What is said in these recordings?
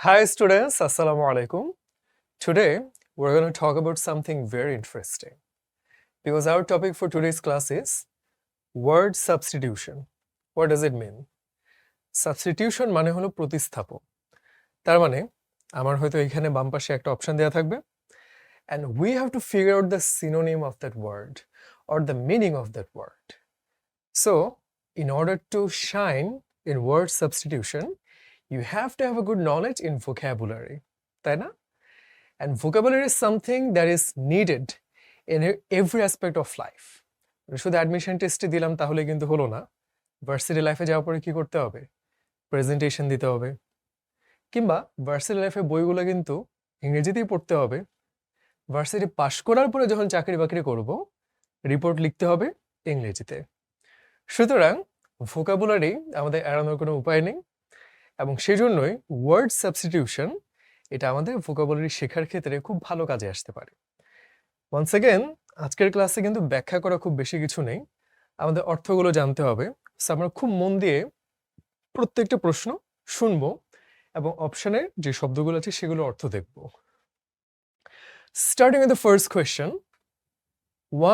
Hi students, Assalamu alaikum. Today we're going to talk about something very interesting because our topic for today's class is word substitution. What does it mean? Substitution মানে হলো প্রতিস্থাপন। তার মানে আমার হয়তো এখানে বাম পাশে একটা অপশন দেয়া থাকবে and we have to figure out the synonym of that word or the meaning of that word. So, in order to shine in word substitution, you have to have a good knowledge in vocabulary. তাই না? And vocabulary is something that is needed in every aspect of life. শুধু admission টেস্টে দিলাম তাহলে কিন্তু হলো না। Varsity লাইফে যাওয়ার পরে কি করতে হবে? প্রেজেন্টেশন দিতে হবে। কিংবা ভার্সিটি লাইফে বইগুলো কিন্তু ইংরেজিতেই পড়তে হবে। ভার্সিটি পাশ করার পরে যখন চাকরি বাকরি করব, রিপোর্ট লিখতে হবে ইংরেজিতে। সুতরাং ভোকাবুলারি আমাদের এড়ানোর কোনো উপায় নেই এবং সেজন্যই ওয়ার্ড সাবস্টিটিউশন এটা আমাদের ভোকাবুলারি শেখার ক্ষেত্রে খুব ভালো কাজে আসতে পারে। ওয়ান্স অ্যাগেন আজকের ক্লাসে কিন্তু ব্যাখ্যা করা খুব বেশি কিছু নেই, আমাদের অর্থগুলো জানতে হবে। সো আমরা খুব মন দিয়ে প্রত্যেকটা প্রশ্ন শুনবো এবং অপশনের যে শব্দগুলো আছে সেগুলো অর্থ দেখব। Starting with the first question,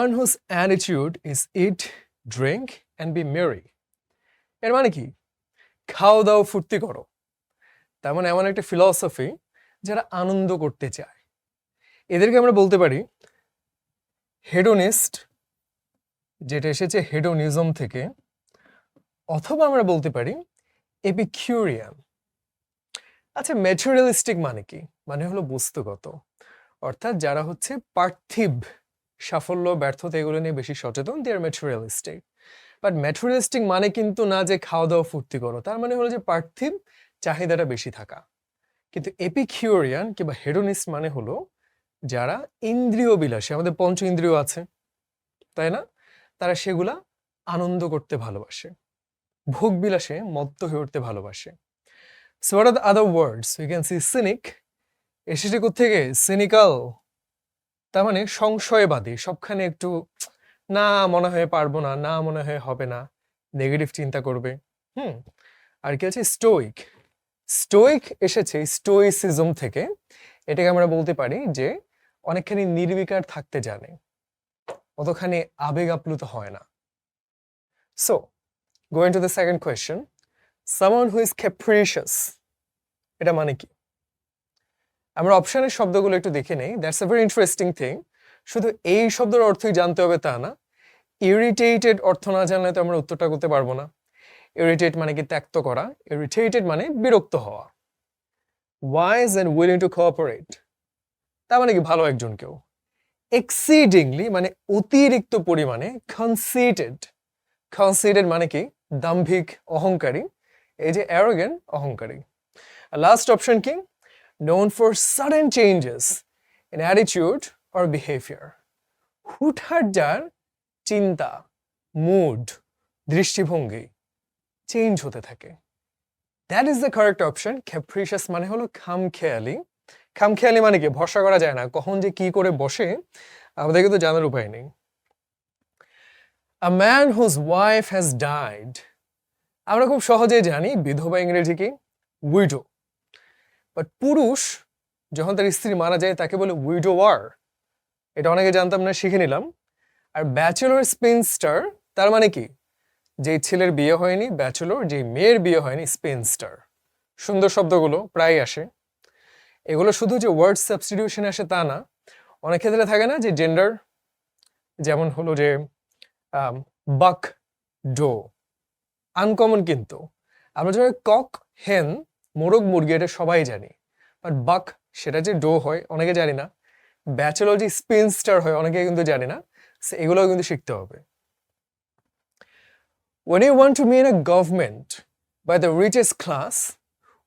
one whose attitude is eat, drink and be merry. এর মানে কি? খাও দাও ফুর্তি করো। তার মানে এমন একটা ফিলসফি যারা আনন্দ করতে চায়, এদেরকে আমরা বলতে পারি হেডোনিস্ট, যেটা এসেছে হেডোনিজম থেকে, অথবা আমরা বলতে পারি এপিকিউরিয়ান। আচ্ছা, ম্যাটেরিয়ালিস্টিক মানে কি? মানে হলো বস্তুগত, অর্থাৎ যারা হচ্ছে পার্থিব সাফল্য ব্যর্থতা এগুলো নিয়ে বেশি সচেতন, দে আর ম্যাটেরিয়ালিস্টিক। বাট ম্যাটেরিয়ালিস্টিক মানে কিন্তু না যে খাওয়া দাওয়া ফুর্তি করো, তার মানে হলো যে পার্থিব চাহিদাটা বেশি থাকা। কিন্তু এপিকিউরিয়ান কিংবা হেডোনিস্ট মানে হলো যারা ইন্দ্রিয় বিলাসী, আমাদের পঞ্চ ইন্দ্রিয় আছে তাই না, তারা সেগুলা আনন্দ করতে ভালোবাসে, ভোগ বিলাসে মত্ত হয়ে উঠতে ভালোবাসে। So what are the other words? We can see scenic, এসেছে কোত্থেকে? সিনিক্যাল, তার মানে সংশয়বাদী, সবখানে একটু না মনে হয় পারবো না, না মনে হয় হবে না, নেগেটিভ চিন্তা করবে। আর কি আছে? স্টোইক। স্টোইক এসেছে স্টোইসিজম থেকে, এটাকে আমরা বলতে পারি যে অনেকখানি নির্বিকার থাকতে জানে, অতখানি আবেগ আপ্লুত হয় না। So going to the second question, someone who is capricious, এটা মানে কি? আমরা অপশনের শব্দগুলো একটু দেখে নেই। That's a very interesting thing. শুধু এই শব্দের অর্থই জানতে হবে তা না, ইরিটেটেড অর্থ না জানলে তো আমরা উত্তরটা করতে পারবো না। ইরিটেট মানে কি? ত্যক্ত করা। ইরিটেটেড মানে বিরক্ত হওয়া। Wise and willing to cooperate, তার মানে কি? ভালো একজন কেউ। এক্সিডিংলি মানে অতিরিক্ত পরিমাণে। কনসিটেড, কনসিটেড মানে কি? দাম্ভিক, অহংকারী। এই যে অ্যারোগেন্ট, অহংকারী। লাস্ট অপশন কি? known for sudden changes in attitude or behavior. হুটহাট যার চিন্তা, মুড, দৃষ্টিভঙ্গি চেঞ্জ হতে থাকে। That is the correct option. Capricious মানে হলো খামখেয়ালি। খামখেয়ালি মানে কি? ভরসা করা যায় না, কখন যে কি করে বসে আমাদেরকে তো জানার উপায় নেই। A man whose wife has died, আমরা খুব সহজেই জানি বিধবা ইংরেজি কি? উইডো। বাট পুরুষ যখন তার স্ত্রী মারা যায় তাকে বলে উইডোয়ার, এটা অনেকে জানতাম না, শিখে নিলাম। আর ব্যাচেলর স্পিনস্টার, তার মানে কি? যেই ছেলের বিয়ে হয়নি ব্যাচেলর, যেই মেয়ের বিয়ে হয়নি স্পিনস্টার। সুন্দর শব্দগুলো প্রায় আসে। এগুলো শুধু যে ওয়ার্ড সাবস্টিটিউশন আসে তা না, অনেক ক্ষেত্রে থাকে না যে জেন্ডার, যেমন হলো যে বাক, ডো, আনকমন। কিন্তু আমরা যখন কক, হেন, মোরগ, মুরগি এটা সবাই জানি, বাট বাক সেটা যে ডো হয় অনেকে জানি না। ব্যাচেলর যে স্পিনস্টার হয় অনেকে কিন্তু জানি না। এগুলোও কিন্তু শিখতে হবে। When you want to mean a government by the richest class,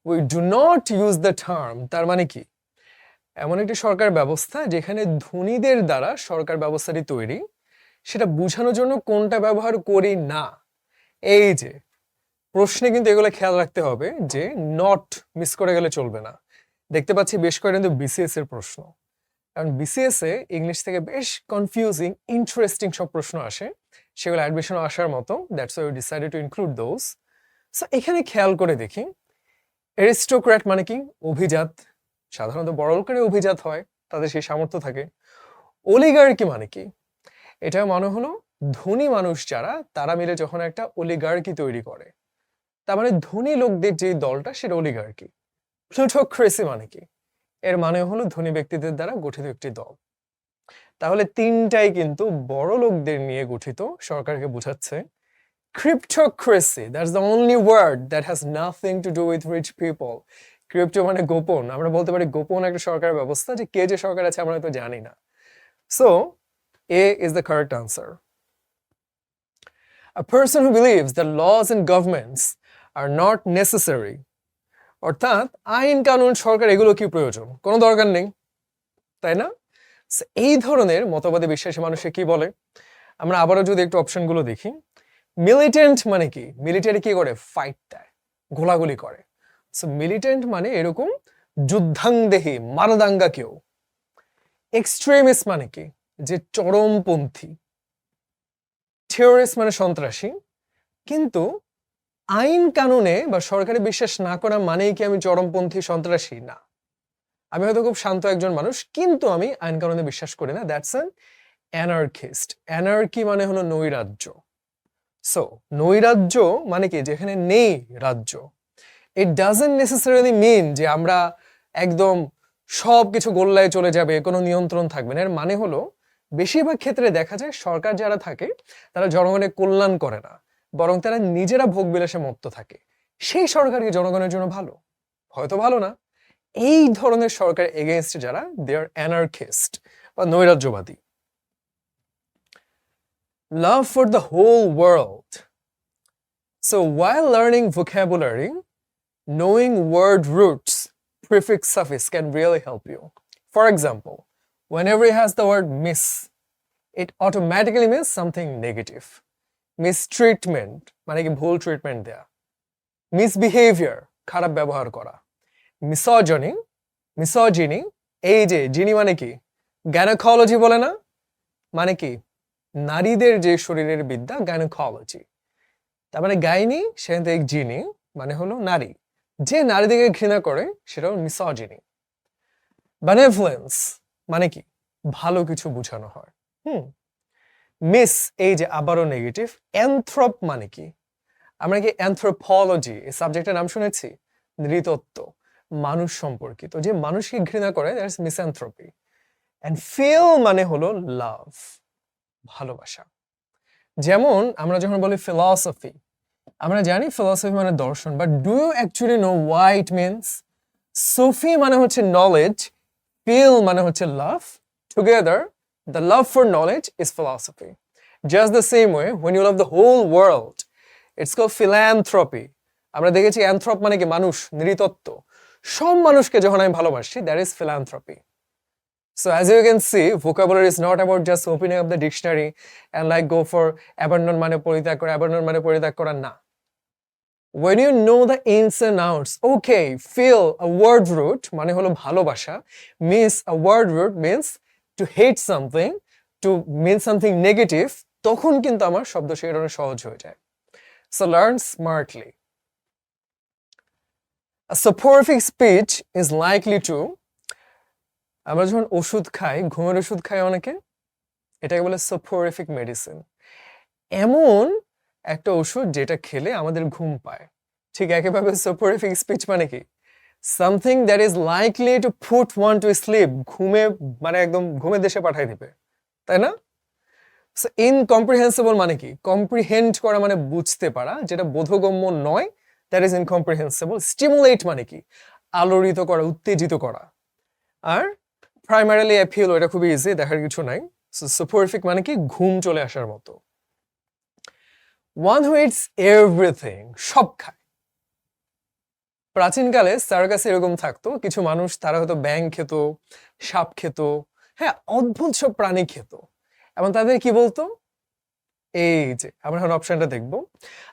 we do not use the term, তার মানে কি? এমন একটি সরকার ব্যবস্থা যেখানে ধনীদের দ্বারা সরকার ব্যবস্থাটি তৈরি, সেটা বোঝানোর জন্য কোনটা ব্যবহার করি না। এই যে প্রশ্নে কিন্তু এগুলো খেয়াল রাখতে হবে যে নট মিস করে গেলে চলবে না। দেখতে পাচ্ছি বেশ কয়েকটা কিন্তু বিসিএস এর প্রশ্ন, কারণ বিসিএস এ ইংলিশ থেকে বেশ কনফিউজিং ইন্টারেস্টিং সব প্রশ্ন আসে, সেগুলো অ্যাডমিশন আসার মতো। That's why we decided to include those. So এখানে খেয়াল করে দেখি অ্যারিস্টোক্র্যাট মানে কি? অভিজাত। সাধারণত বড় লোকেরা অভিজাত হয়, তাদের সেই সামর্থ্য থাকে। অলিগার্কি মানে কি? এটা মানে হলো ধনী মানুষ যারা, তারা মিলে যখন একটা অলিগার্কি তৈরি করে, তার মানে ধনী লোকদের যে দলটা, সেটা অলিগার্কি। প্লুটোক্রেসি মানে কি? এর মানে হলো ধনী ব্যক্তিদের দ্বারা গঠিত একটি দল। তাহলে তিনটাই কিন্তু বড় লোকদের নিয়ে গঠিত সরকারকে বোঝাচ্ছে। Cryptocracy, that's the only word that has nothing to do with rich people. Crypto মানে গোপন, আমরা বলতে পারি গোপন একটা সরকার ব্যবস্থা, যে কে যে সরকার আছে আমরা তো জানি না। So A is the correct answer. A person who believes that laws and governments are not necessary, অর্থাৎ আইন কানুন সরকার এগুলো কি প্রয়োজন, কোনো দরকার নেই, তাই না? So, এই ধরনের মতবাদে বিশ্বাসী মানুষকে কি বলে? আমরা আবারও যদি একটু অপশনগুলো দেখি। মিলিটেন্ট মানে কি? মিলিটারি কি করে? ফাইট দেয়, গোলাগুলি করে। সো মিলিটেন্ট মানে এরকম যুদ্ধাংদেহী মারদাঙ্গা কেউ। এক্সট্রিমিস্ট মানে কি? যে চরমপন্থী। টেররিস্ট মানে সন্ত্রাসী। কিন্তু আইন কানুনে বা সরকারি বিশ্বাস না করা মানেই কি আমি চরমপন্থী সন্ত্রাসী? না, আমি হয়তো খুব শান্ত একজন মানুষ, কিন্তু আমি আইন কানুনে বিশ্বাস করি না, দ্যাটস অ্যান অ্যানার্কিস্ট। অ্যানার্কি মানে হলো নৈরাজ্য। সো নৈরাজ্য মানে কি? যেখানে নেই রাজ্য। ইট ডাজন্ট নেসেসারিলি মিন যে আমরা একদম সব কিছু গোল্লায় চলে যাবে, কোনো নিয়ন্ত্রণ থাকবে না। এর মানে হলো বেশিরভাগ ক্ষেত্রে দেখা যায় সরকার যারা থাকে তারা জনগণের কল্যাণ করে না, বরং তারা নিজেরা ভোগ বিলাসে মত্ত থাকে। সেই সরকারকে জনগণের জন্য ভালো? হয়তো ভালো না। এই ধরনের সরকার এগেইনস্টে যারা, দে আর অ্যানার্কিস্ট বা নৈরাজ্যবাদী। Love for the whole world. So while learning vocabulary, knowing word roots, prefix, suffix can really help you. For example, whenever it has the word miss, it automatically means something negative. Mistreatment মানে কি? ভুল treatment দেয়া। Misbehavior খারাপ ব্যবহার করা। Misogyny এই যে জিনি মানে কি? গাইনোকোলজি বলে না? মানে কি? নারীদের যে শরীরের বিদ্যা, গাইনোকোলজি। তার মানে গাইনি সেখান থেকে জিনি মানে হলো নারী, যে নারীদেরকে ঘৃণা করে সেটা হলো মিসোজিনি। বেনেভলেন্স মানে কি? ভালো কিছু বোঝানো হয়। মিস এই যে আবারও নেগেটিভ। অ্যানথ্রপ মানে কি? আমরা কি অ্যানথ্রোপোলজি এই সাবজেক্টের নাম শুনেছি? নৃতত্ত্ব, মানুষ সম্পর্কিত। যে মানুষকে ঘৃণা করে, দ্যাটস মিসঅ্যানথ্রপি। এন্ড ফিল মানে হলো লাভ, ভালোবাসা। যেমন আমরা যখন বলি ফিলসফি, আমরা জানি ফিলসফি মানে দর্শন, but do you actually know what it means? Sophy মানে হচ্ছে নলেজ, ফিল মানে হচ্ছে love. Together the love for knowledge is philosophy. Just the same way, when you love the whole world, it's called philanthropy. আমরা দেখেছি অ্যানথ্রপ মানে কি? মানুষ, নৃতত্ত্ব। সব মানুষকে যখন আমি ভালোবাসি, that is philanthropy. So as you can see, vocabulary is not about just opening up the dictionary and like go for abandon মানে পরিত্যাগ করা, abandon মানে পরিত্যাগ করা না। When you know the ins and outs, okay, feel a word root মানে হলো ভালোবাসা, miss a word root means to hate something, to mean something negative, তখন কিন্তু আমার শব্দ শেখানো সহজ হয়ে যায়। So learn smartly. A soporific speech is likely to, আমরা যখন ওষুধ খাই, ঘুমের ওষুধ খাই অনেকে, এটাকে বলে সোপোরিফিক মেডিসিন। এমন একটা ওষুধ যেটা খেলে আমাদের ঘুম পায়। ঠিক একইভাবে সোপোরিফিক স্পিচ মানে কি? Something that is likely to put one to sleep, ঘুমে মানে একদম ঘুমের দেশে পাঠাই দিবে, তাই না? সো ইনকম্প্রিহেন্সিবল মানে কি? কম্প্রিহেন্ড করা মানে বুঝতে পারা, যেটা বোধগম্য নয়, দ্যাট ইজ ইনকম্প্রিহেন্সিবল। স্টিমুলেট মানে কি? আলোড়িত করা, উত্তেজিত করা। আর প্রাইমারিলি অ্যাপিল, এটা খুবই ইজি, দেখার কিছু নাই। সো সোপোরিফিক মানে কি? ঘুম চলে আসার মতো। ওয়ান হু ইটস এভরিথিং, সব খায়। প্রাচীনকালে সার্কাসে এরকম থাকতো, কিছু মানুষ তারা হয়তো ব্যাঙ খেত, সাপ খেত, হ্যাঁ, অদ্ভুত সব প্রাণী খেত। এবং তাদের কি বলতো? এই যে আমরা এখন অপশনটা দেখবো।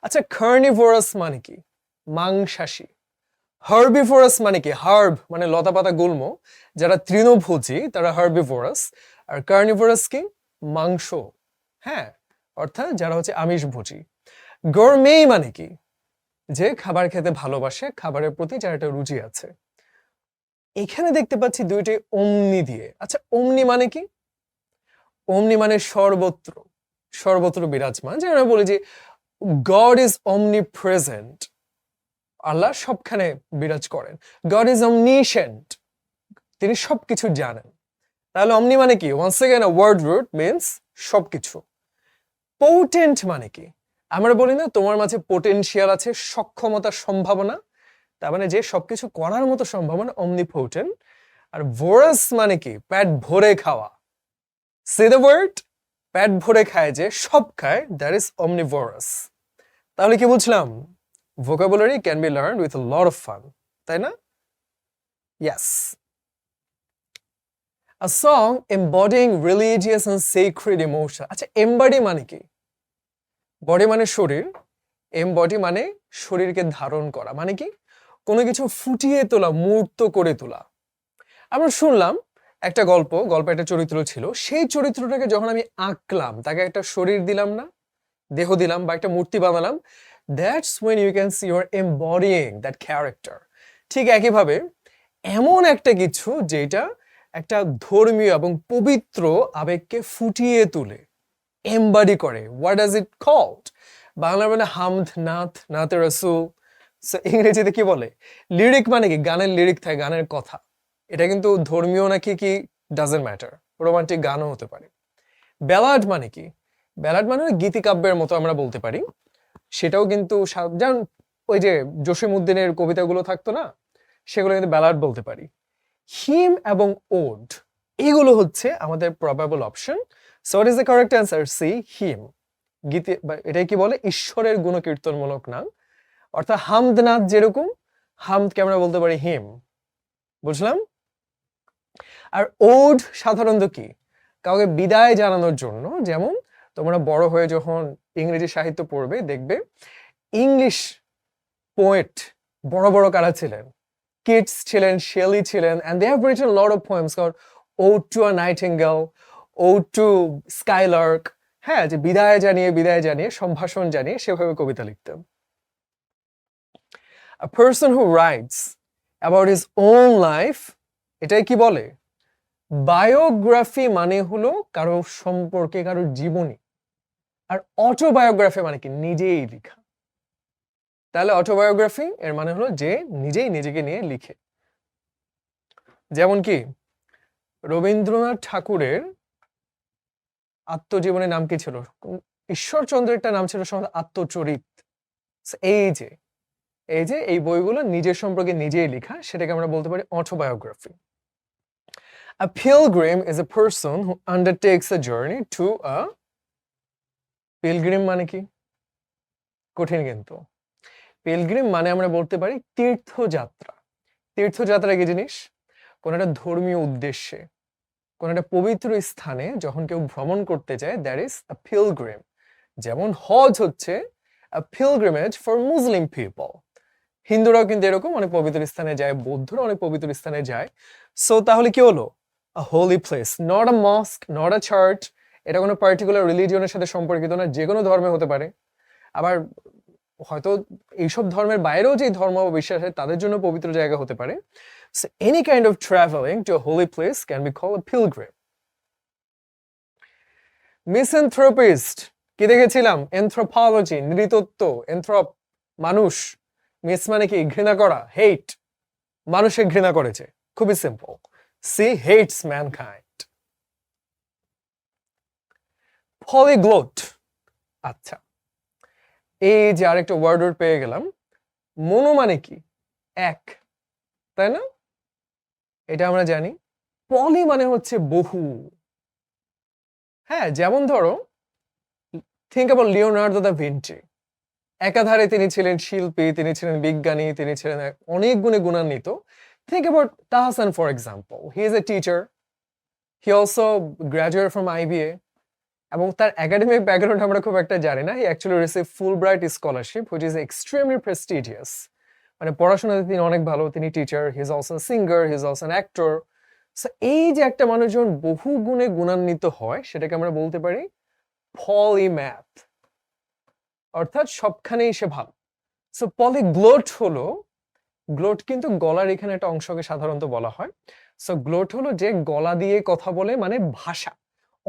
আচ্ছা, কার্নিভোরাস মানে কি? মাংসাশী। হার্বিভোরাস মানে কি? হার্ব মানে লতাপাতা গুল্ম, যারা তৃণভোজী তারা হার্বিভোরাস। আর কার্নিভোরাস কি? মাংস, হ্যাঁ, অর্থাৎ যারা হচ্ছে আমিষভোজী। গরমে মানে কি? যে খাবার খেতে ভালোবাসে, খাবারের প্রতি যার একটা রুচি আছে। এখানে দেখতে পাচ্ছি দুইটি অমনি দিয়ে। আচ্ছা, অমনি মানে কি? অমনি মানে সর্বত্র, সর্বত্র বিরাজমান। যে আমরা বলি যে গড ইজ অমনি প্রেজেন্ট, আল্লাহ সবখানে বিরাজ করেন। গড ইজ অমনিশেন্ট, তিনি সবকিছু জানেন। তাহলে অমনি মানে কি? Once again a word root means সবকিছু। পোটেন্ট মানে কি? আমরা বলি না তোমার মাঝে পোটেনশিয়াল আছে, সক্ষমতা, সম্ভাবনা, তার মানে যে সবকিছু করার মতো সম্ভাবনা, অমনিপোটেন্ট। আর ভোরাস মানে কি? পেট ভরে খাওয়া। সে দ্য ওয়ার্ড, পেট ভরে খায়, যে সব খায়, দ্যাট ইজ অমনিভোরাস। তাহলে কি বুঝলাম? vocabulary can be learned with a lot of fun, তাই না? Yes. A song embodying religious and sacred emotion. আচ্ছা, embody মানে কি? বডি মানে শরীর, এমবডি মানে শরীরকে ধারণ করা। মানে কি? কোনো কিছু ফুটিয়ে তোলা, মূর্ত করে তোলা। আমরা শুনলাম একটা গল্পে একটা চরিত্র ছিল, সেই চরিত্রটাকে যখন আমি আঁকলাম, তাকে একটা শরীর দিলাম না, দেহ দিলাম, বা একটা মূর্তি বানালাম, that's when you can see you're embodying that character. ঠিক একইভাবে এমন একটা কিছু যেটা একটা ধর্মীয় এবং পবিত্র আবেগকে ফুটিয়ে তুলে, এমবডি করে। What does it called? Bangla মানে হামদ, নাথ, নাতে রাসূল। ইংরেজিতে কি বলে? লিরিক মানে কি? গানের লিরিক থাকে, গানের কথা। এটা কিন্তু ধর্মীয় নাকি কি ডাজন্ট ম্যাটার, রোমান্টিক গানও হতে পারে। ব্যালাড মানে কি? ব্যালাড মানে গীতিকাব্যের মতো আমরা বলতে পারি। সেটাও কিন্তু যেমন ওই যে জসিমউদ্দিনের কবিতাগুলো থাকতো না, সেগুলো কিন্তু ব্যালাড বলতে পারি। হিম এবং ওড, এগুলো হচ্ছে আমাদের probable option. So what is the correct answer? C, him. গীতে এটাই কি বলে? ঈশ্বরের গুণকীর্তনমূলক নাম। অর্থাৎ হামদ, নাথ যেরকম, হামদকে আমরা বলতে পারি হিম। বুঝলাম? আর ওড সাধারণত কি? কাউকে বিদায় জানানোর জন্য। যেমন তোমরা বড় হয়ে যখন ইংরেজি সাহিত্য পড়বে, দেখবে ইংলিশ পোয়েট বড় বড় কারা ছিলেন? কিটস ছিলেন, শেলি ছিলেন, and they have written a lot of poems called Ode to a Nightingale, Ode to Skylark. হ্যাঁ, যে বিদায় জানিয়ে সম্ভাষণ জানিয়ে সেভাবে কবিতা লিখতেন। A person who writes about his own life, এটাই কি বলে? বায়োগ্রাফি মানে হলো কারো সম্পর্কে, কারো জীবনী। আর অটোবায়োগ্রাফি মানে কি? নিজেই লেখা। তাহলে অটোবায়োগ্রাফি এর মানে হলো যে নিজেই নিজেকে নিয়ে লিখে। যেমন কি রবীন্দ্রনাথ ঠাকুরের আত্মজীবনের নাম কি ছিল? ঈশ্বরচন্দ্রের একটা নাম ছিল সম্ভবত আত্মচরিত। এই যে এই বইগুলো নিজের সম্পর্কে নিজেই লেখা, সেটাকে আমরা বলতে পারি autobiography. A pilgrim is a person who undertakes a journey to a pilgrim মানে কি? কঠিন কিন্তু। পিলগ্রিম মানে আমরা বলতে পারি তীর্থযাত্রা। তীর্থযাত্রা কি জিনিস? কোন একটা ধর্মীয় উদ্দেশ্যে, কোন একটা পবিত্র স্থানে যখন কেউ ভ্রমণ করতে যায়, দ্যাট ইজ আ পিলগ্রিম। যেমন হজ হচ্ছে আ পিলগ্রিমেজ ফর মুসলিম পিপল। হিন্দুরাও কিন্তু এরকম অনেক পবিত্র স্থানে যায়, বৌদ্ধরা অনেক পবিত্র স্থানে যায়। সো তাহলে কি হলো? A holy place, not a mosque, not a church. এটা কোনো পার্টিকুলার রিলিজিয়নের সাথে সম্পর্কিত না, যে কোনো ধর্মে হতে পারে। আবার হয়তো এইসব ধর্মের বাইরেও যে ধর্ম বিশ্বাস আছে তাদের জন্য পবিত্র জায়গা হতে পারে। So any kind of traveling to a holy place can be called a pilgrim. Misanthropist কি দেখেছিলাম? Anthropology, নৃতত্ব, anthrop মানুষ, মিস মানে কি? ঘৃণা করা, hate, মানুষে ঘৃণা করেছে। খুবই simple, she hates mankind. Polyglot, আচ্ছা, এই যে আরেকটা ওয়ার্ড পেয়ে গেলাম। মনো মানে কি? এক, তাই না? এটা আমরা জানি। পলি মানে হচ্ছে বহু। হ্যাঁ, যেমন ধরো think about Leonardo da Vinci. একাধারে তিনি ছিলেন শিল্পী, তিনি ছিলেন বিজ্ঞানী, তিনি ছিলেন অনেক গুণে গুণান্বিত। Think about Tahsan for example. He is a teacher, he also graduate from IBA, এবং তার একাডেমিক ব্যাকগ্রাউন্ড আমরা খুব একটা জানি না। He actually receive Fulbright scholarship which is extremely prestigious. মানে পড়াশোনাতে তিনি অনেক ভালো, তিনি teacher, he is also singer, he is also an actor. So এই যে একটা মানুষ যখন বহু গুণে গুণান্বিত হয়, সেটাকে আমরা বলতে পারি পলিম্যাথ, অর্থাৎ সবখানেই সে ভালো। সো পলিগ্লোট হলো, গ্লোট কিন্তু গলার এখানে একটা অংশকে সাধারণত বলা হয়। সো গ্লোট হলো যে গলা দিয়ে কথা বলে, মানে ভাষা,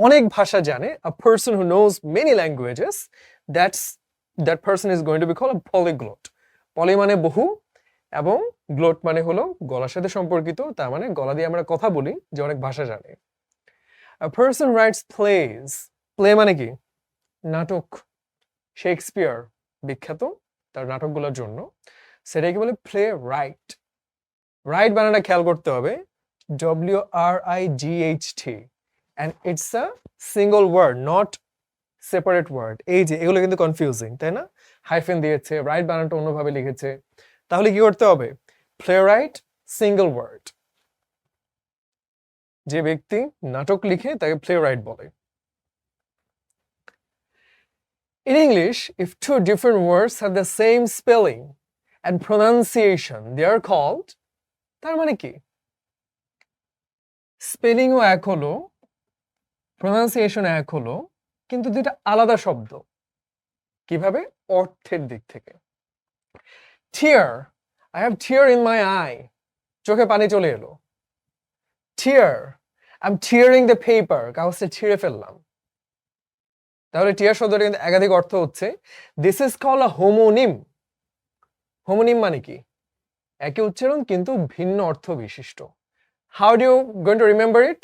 অনেক ভাষা জানে। A person who knows many languages, that person is going to be called a polyglot. Poly মানে বহু, এবং গ্লোট মানে হলো গলার সাথে সম্পর্কিত, তার মানে গলা দিয়ে আমরা কথা বলি, যে অনেক ভাষা জানে। A person writes plays, play মানে কি? নাটক। শেক্সপিয়ার বিখ্যাত তার নাটকগুলোর জন্য, সেটাকে বলে প্লে রাইট। রাইট বানানটা খেয়াল করতে হবে, WRIGHT, and it's a single word, not separate word. এই যে এগুলো কিন্তু কনফিউজিং, তাই না? হাইফেন দিয়েছে, রাইট বানানটা অন্যভাবে লিখেছে। তাহলে কি করতে হবে? Playwright, single word. যে ব্যক্তি নাটক লিখে তাকে প্লে রাইট বলে। In English, if two different words have the same spelling and pronunciation, they are called, তার মানে কি? স্পেলিংও এক হলো, প্রনাউন্সিয়েশন এক হলো, কিন্তু দুইটা আলাদা শব্দ। কিভাবে? অর্থের দিক থেকে। Tear, I have tear in my eye, চোখে পানি চলে এলো। Tear, I am tearing the paper, কাগজটা ছিঁড়ে ফেললাম। তাহলে টিয়ার শব্দটা কিন্তু একাধিক অর্থ হচ্ছে। This is called a homonym. Homonym মানে কি? একই উচ্চারণ কিন্তু ভিন্ন অর্থ বিশিষ্ট। How do you going to remember it?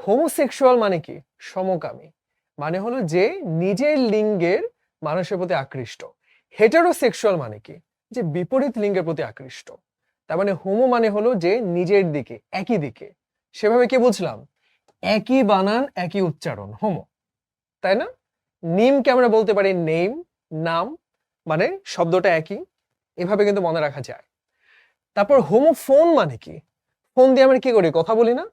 Homosexual মানে কি? সমকামী। মানে হলো যে নিজের লিঙ্গের মানুষের প্রতি আকৃষ্ট। হেটেরোসেক্সুয়াল মানে কি? যে বিপরীত লিঙ্গের প্রতি আকৃষ্ট। তার মানে হোমো মানে হলো যে নিজের দিকে, একই দিকে। সেভাবে কি বুঝলাম? একই বানান, একই উচ্চারণ, হোমো, তাই না? নিমকে আমরা বলতে পারি নেম, নাম, মানে শব্দটা একই। এভাবে কিন্তু মনে রাখা যায়। তারপর হোমোফোন মানে কি? ফোন দিয়ে আমরা কি করি? কথা বলি না?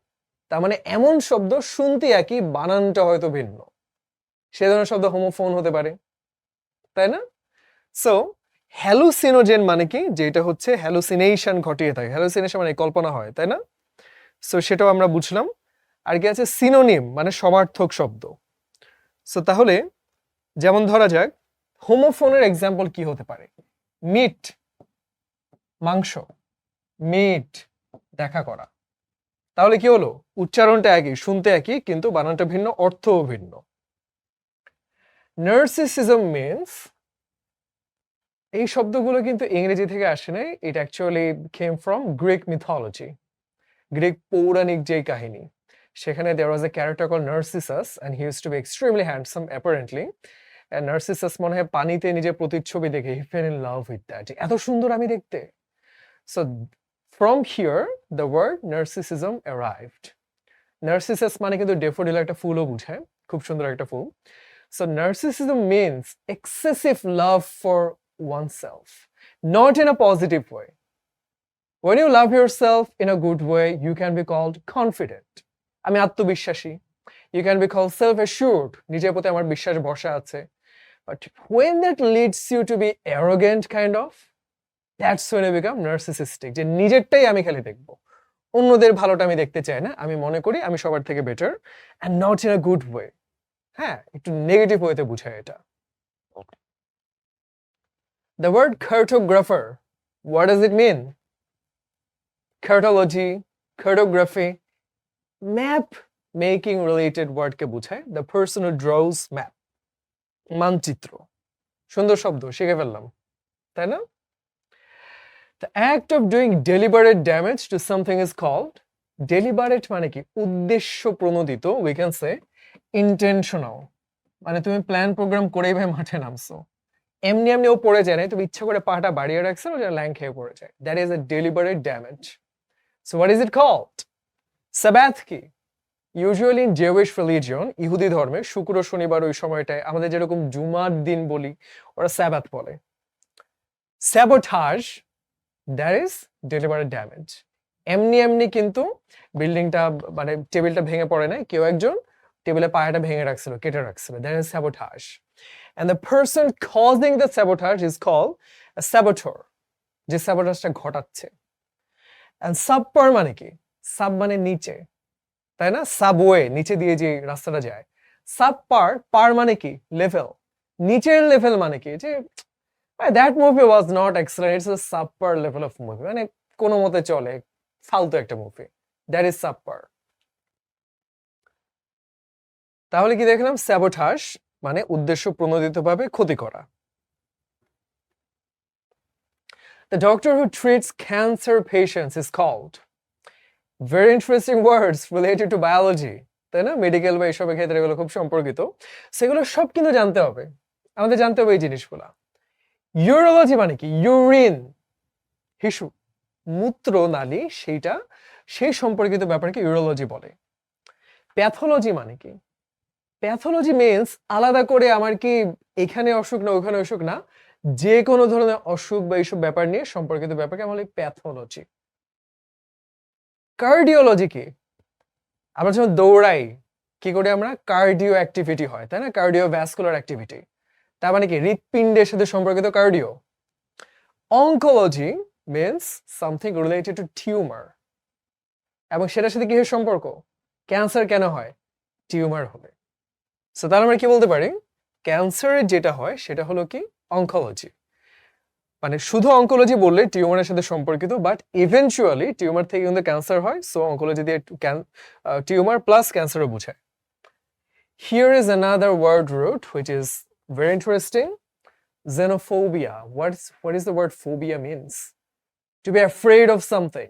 তার মানে এমন শব্দ শুনতে একই, বানানটা হয়তো ভিন্ন, সে ধরনের শব্দ হোমোফোন হতে পারে, তাই না? সো হ্যালুসিনোজেন মানে কি? যেটা হচ্ছে হ্যালুসিনেশন ঘটিয়ে থাকে। হ্যালুসিনেশন মানে কল্পনা হয়, তাই না? সো সেটাও আমরা বুঝলাম। আর কি আছে? সিনোনিম মানে সমার্থক শব্দ। সো তাহলে যেমন ধরা যাক, হোমোফোনের এক্সাম্পল কি হতে পারে? মিট, মাংস, মিট, দেখা করা। তাহলে কি হলো? উচ্চারণটা একই, শুনতে একই, কিন্তু বানানটা ভিন্ন, অর্থও ভিন্ন। নার্সিসিজম মিন্স, এই শব্দগুলো কিন্তু ইংরেজি থেকে আসে নাই, it actually came from Greek mythology. Greek পৌরাণিক যে কাহিনী, সেখানে there was a character called Narcissus and he used to be extremely handsome apparently, and Narcissus মনে হয় পানিতে নিজের প্রতিচ্ছবি দেখে he fell in love with that, এত সুন্দর আমি দেখতে। So from here the word narcissism arrived. Narcissus মানে কিন্তু ডেফোডিল একটা ফুলও বোঝায়, খুব সুন্দর একটা ফুল। So narcissism means excessive love for oneself, not in a positive way. When you love yourself in a good way, you can be called confident. আমি আত্মবিশ্বাসী। You can be called self-assured. নিজের প্রতি আমার বিশ্বাস ভরসা আছে। But when that leads you to be arrogant kind of, that's when you become narcissistic. যে নিজেরটাই আমি খালি দেখবো, অন্যদের ভালোটা আমি দেখতে চাই না, আমি মনে করি আমি সবার থেকে better, and not in a good way. হ্যাঁ, একটু নেগেটিভ ওয়েতে বুঝায় এটা। The word cartographer, what does it mean? Cartology, cartography, map making related word কে বোঝায়। The person who draws map, মানচিত্র। সুন্দর শব্দ, শিখে ফেললাম, তাই না? The act of doing deliberate damage to something is called, deliberate মানে কি? উদ্দেশ্য প্রণোদিত, we can say intentional, মানে তুমি প্ল্যান প্রোগ্রাম করেই ভাই মাঠে নামছো, এমনি এমনি ও পড়ে যায় না, তুমি ইচ্ছা করে পাটা বাড়িয়ে রাখছো, ও যেন ল্যাং খেয়ে পড়ে যায়। That is a deliberate damage. So what is it called? Sabbath কি? Usually in Jewish religion, ইহুদি ধর্মে শুক্র শনিবার ওই সময়টায় আমাদের যেরকম জুমার দিন বলি, ওরা স্যাবাথ বলে। Sabotage, that is deliberate damage. এমনি এমনি কিন্তু বিল্ডিংটা, মানে টেবিলটা ভেঙে পড়ে না, কেউ একজন টেবিলে পায়াটা ভেঙে রাখছিল, কেটে রাখছিল, that is sabotage. And the person causing the sabotage is called a saboteur, যে sabotageটা ঘটাচ্ছে। And subper মানে কি? সাব মানে নিচে, তাই না? সাবওয়ে, নিচে দিয়ে যে রাস্তাটা যায়। সাবপার, পার মানে কি? লেভেল, নিচের লেভেল মানে কি যে that movie was not excellent, it's a subpar level of movie, মানে কোনো মতে চলে, ফালতু একটা মুভি, দ্যাট ইজ সাবপার। তাহলে কি দেখলাম? স্যাবোটাজ মানে উদ্দেশ্য প্রণোদিতভাবে ক্ষতি করা। The doctor who treats cancer patients is called, very interesting words related to biology, তাই না? মেডিকেল বা এসবের ক্ষেত্রে এগুলো খুব সম্পর্কিত, সেগুলো সব কিন্তু জানতে হবে, আমাদের জানতে হবে এই জিনিসগুলা। ইউরোলজি মানে কি? ইউরিন, হিসু, মূত্র নালী, সেইটা, সেই সম্পর্কিত ব্যাপারকে ইউরোলজি বলে। প্যাথোলজি মানে কি? প্যাথোলজি মিন্স আলাদা করে আমার কি এখানে অসুখ না ওখানে অসুখ না, যে কোনো ধরনের অসুখ বা এইসব ব্যাপার নিয়ে সম্পর্কিত ব্যাপারকে আমরা বলি প্যাথোলজি। কার্ডিওলজি কি? আমরা যখন দৌড়াই কি করি আমরা? কার্ডিও অ্যাক্টিভিটি হয়, তাই না? কার্ডিও ভ্যাসকুলার অ্যাক্টিভিটি, তার মানে কি হৃৎপিণ্ডের সাথে সম্পর্কিত cardio. Oncology means something related to tumour, এবং সেটার সাথে কিসের সম্পর্ক? ক্যান্সার কেন হয়? টিউমার হবে। সো তাহলে আমরা কি বলতে পারি? ক্যান্সারের যেটা হয় সেটা হলো কি? অনকোলজি। মানে শুধু অনকোলজি বললে টিউমারের সাথে সম্পর্কিত, বাট ইভেনচুয়ালি টিউমার থেকে কিন্তু ক্যান্সার হয়, সো অনকোলজি দিয়ে টিউমার প্লাস ক্যান্সারও বোঝায়। Here is another word root which is very interesting. Xenophobia. What is the word phobia means? To be afraid of something.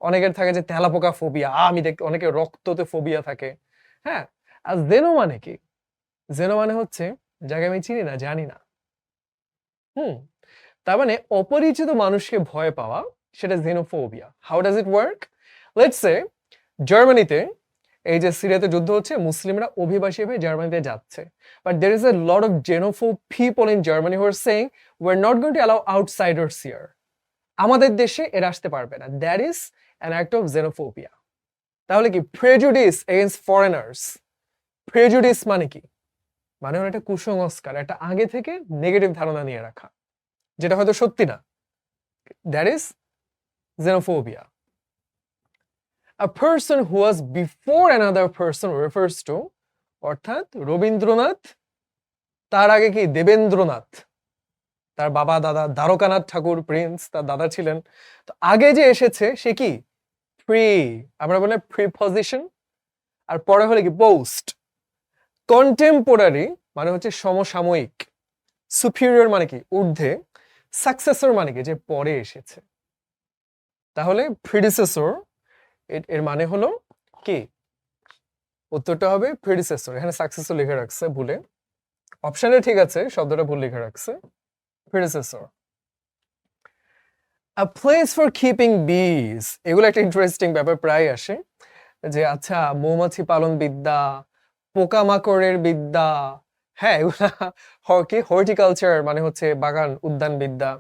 অনেকের থাকে যে তেলাপোকা ফোবিয়া, আমি দেখি অনেকের রক্ততে ফোবিয়া থাকে, হ্যাঁ। আর জেনো মানে কি? জেনো মানে হচ্ছে যাকে আমি চিনি না, জানি না। তার মানে অপরিচিত মানুষকে ভয় পাওয়া, সেটা xenophobia. How does it work? Let's say জার্মানিতে এই যে সিরিয়াতে যুদ্ধ হচ্ছে, মুসলিমরা অভিবাসী হয়ে জার্মানিতে যাচ্ছে, but there is a lot of xenophobe people in Germany who are saying we are not going to allow outsiders here, আমাদের দেশে এরা আসতে পারবে না। That is an act of xenophobia. তাহলে কি? Prejudice against foreigners. প্রেজুডিস মানে কি? মানে হলো একটা কুসংস্কার, একটা আগে থেকে নেগেটিভ ধারণা নিয়ে রাখা, যেটা হয়তো সত্যি না। That is xenophobia. A person who was before another person refers to, অর্থাৎ রবীন্দ্রনাথ, তার আগে কি? দেবেন্দ্রনাথ, তার বাবা দাদা দ্বারকানাথ ঠাকুর প্রিন্স, তার দাদা ছিলেন, তো আগে যে এসেছে সে কি? প্রি, আমরা বলে প্রিপজিশন, আর পরে হলে কি? পোস্ট। কন্টেম্পোরারি মানে হচ্ছে সমসাময়িক। সুপিরিয়র মানে কি? ঊর্ধ্বে। সাকসেসর মানে কি? যে পরে এসেছে। তাহলে প্রিডিসেসর এর মানে হলো কি? উত্তরটা হবে প্রিডিসেসর। এখানে সাকসেসর লিখে রাখছে ভুলে, অপশনে ঠিক আছে, শব্দটা ভুল লিখে রাখছে। Predecessor. A place for keeping বিজ, এগুলো একটা ইন্টারেস্টিং ব্যাপার প্রায় আসে, যে আচ্ছা মৌমাছি পালন বিদ্যা, পোকামাকড়ের বিদ্যা, হ্যাঁ এগুলা কি? হর্টিকালচার মানে হচ্ছে বাগান উদ্যান বিদ্যা,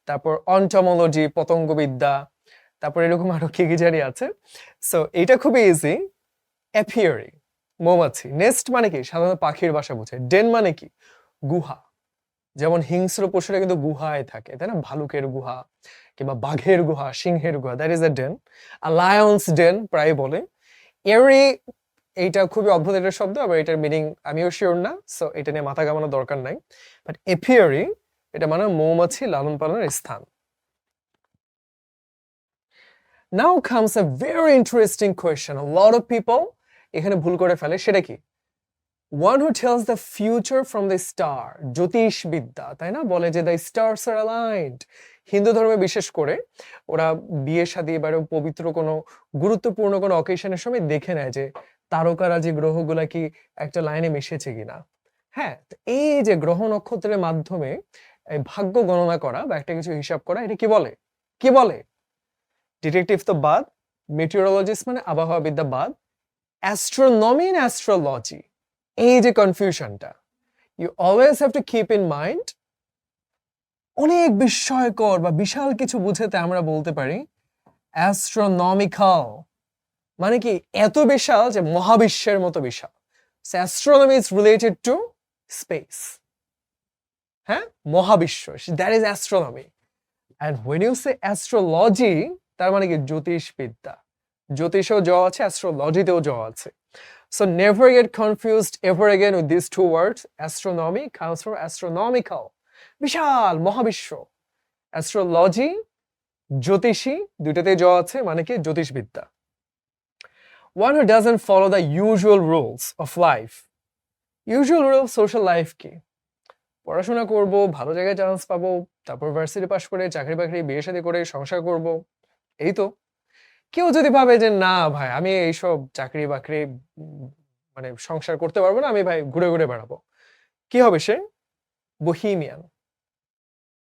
তারপর অন্টমোলজি পতঙ্গ বিদ্যা, তারপর এরকম আরো কি কি জানি আছে। সো এটা খুবই ইজি। অ্যাপিয়ারি মৌমাছি। নেস্ট মানে কি? সাধারণত পাখির বাসা বোঝায়। ডেন মানে কি? গুহা। যেমন হিংস্র পশুরা কিন্তু গুহায় থাকে, তাই না? ভালুকের গুহা কিংবা বাঘের গুহা, সিংহের গুহা, দ্যাট ইজ এ ডেন। আর লায়ন্স ডেন প্রায় বলে। এরি, এইটা খুবই অদ্ভুত একটা শব্দ, আবার এটার মিনিং আমিও শিওর না, সো এটা নিয়ে মাথা ঘামানোর দরকার নাই। বাট এপিয়ারি এটা মানে মৌমাছি লালন পালনের স্থান। Now comes a very interesting question. A lot of people এখানে ভুল করে ফেলে, সেটা কি? One who tells the future from the star, জ্যোতিষ বিদ্যা, তাই না? বলে যে the stars are aligned. Hindu ধর্মে বিশেষ করে ওরা বিয়ে শাদী বা পবিত্র কোনো গুরুত্বপূর্ণ কোনো অকেশনের সময় দেখে নেয় যে তারকারাজি গ্রহগুলা কি একটা লাইনে মিশেছে কিনা। হ্যাঁ, এই যে গ্রহ নক্ষত্রের মাধ্যমে ভাগ্য গণনা করা বা একটা কিছু হিসাব করা, এটা কি বলে? কি বলে? ডিটেকটিভ তো বাদ, মেটিওরোলজিস্ট মানে আবহাওয়াবিদ্যা বাদ, অ্যাস্ট্রোনমি এন্ড অ্যাস্ট্রোলজি, এই যে কনফিউশনটা, you always have to keep in mind. অনেক বিস্ময়কর বা বিশাল কিছু বুঝাতে আমরা বলতে পারি অ্যাস্ট্রোনমিক্যাল, মানে কি? এত বিশাল যে মহাবিশ্বের মতো বিশাল। Astronomy is related to space, হ্যাঁ, মহাবিশ্ব, that is astronomy. And when you say astrology, তার মানে কি? জ্যোতিষ বিদ্যা। জ্যোতিষেও জ আছে, অ্যাস্ট্রোলজিতেও জ আছে। So never get confused ever again with these two words. Astronomy comes from astronomical. বিশাল মহাবিশ্ব। অ্যাস্ট্রোলজি জ্যোতিষী, দুইটাতে জ আছে, মানে কি জ্যোতিষবিদ্যা। One who doesn't follow the usual rules of life. Usual rule of social life কি? পড়াশোনা করব, ভালো জায়গায় চান্স পাবো, তারপর ভার্সিটি পাস করে চাকরি বাকরি বিয়ে শাদী করে সংসার করব, এই তো। কেউ যদি ভাবে যে না ভাই আমি এইসব চাকরি বাকরি মানে সংসার করতে পারবো না, আমি ভাই ঘুরে ঘুরে বেড়াবো, কি হবে সে? বহিমিয়ান,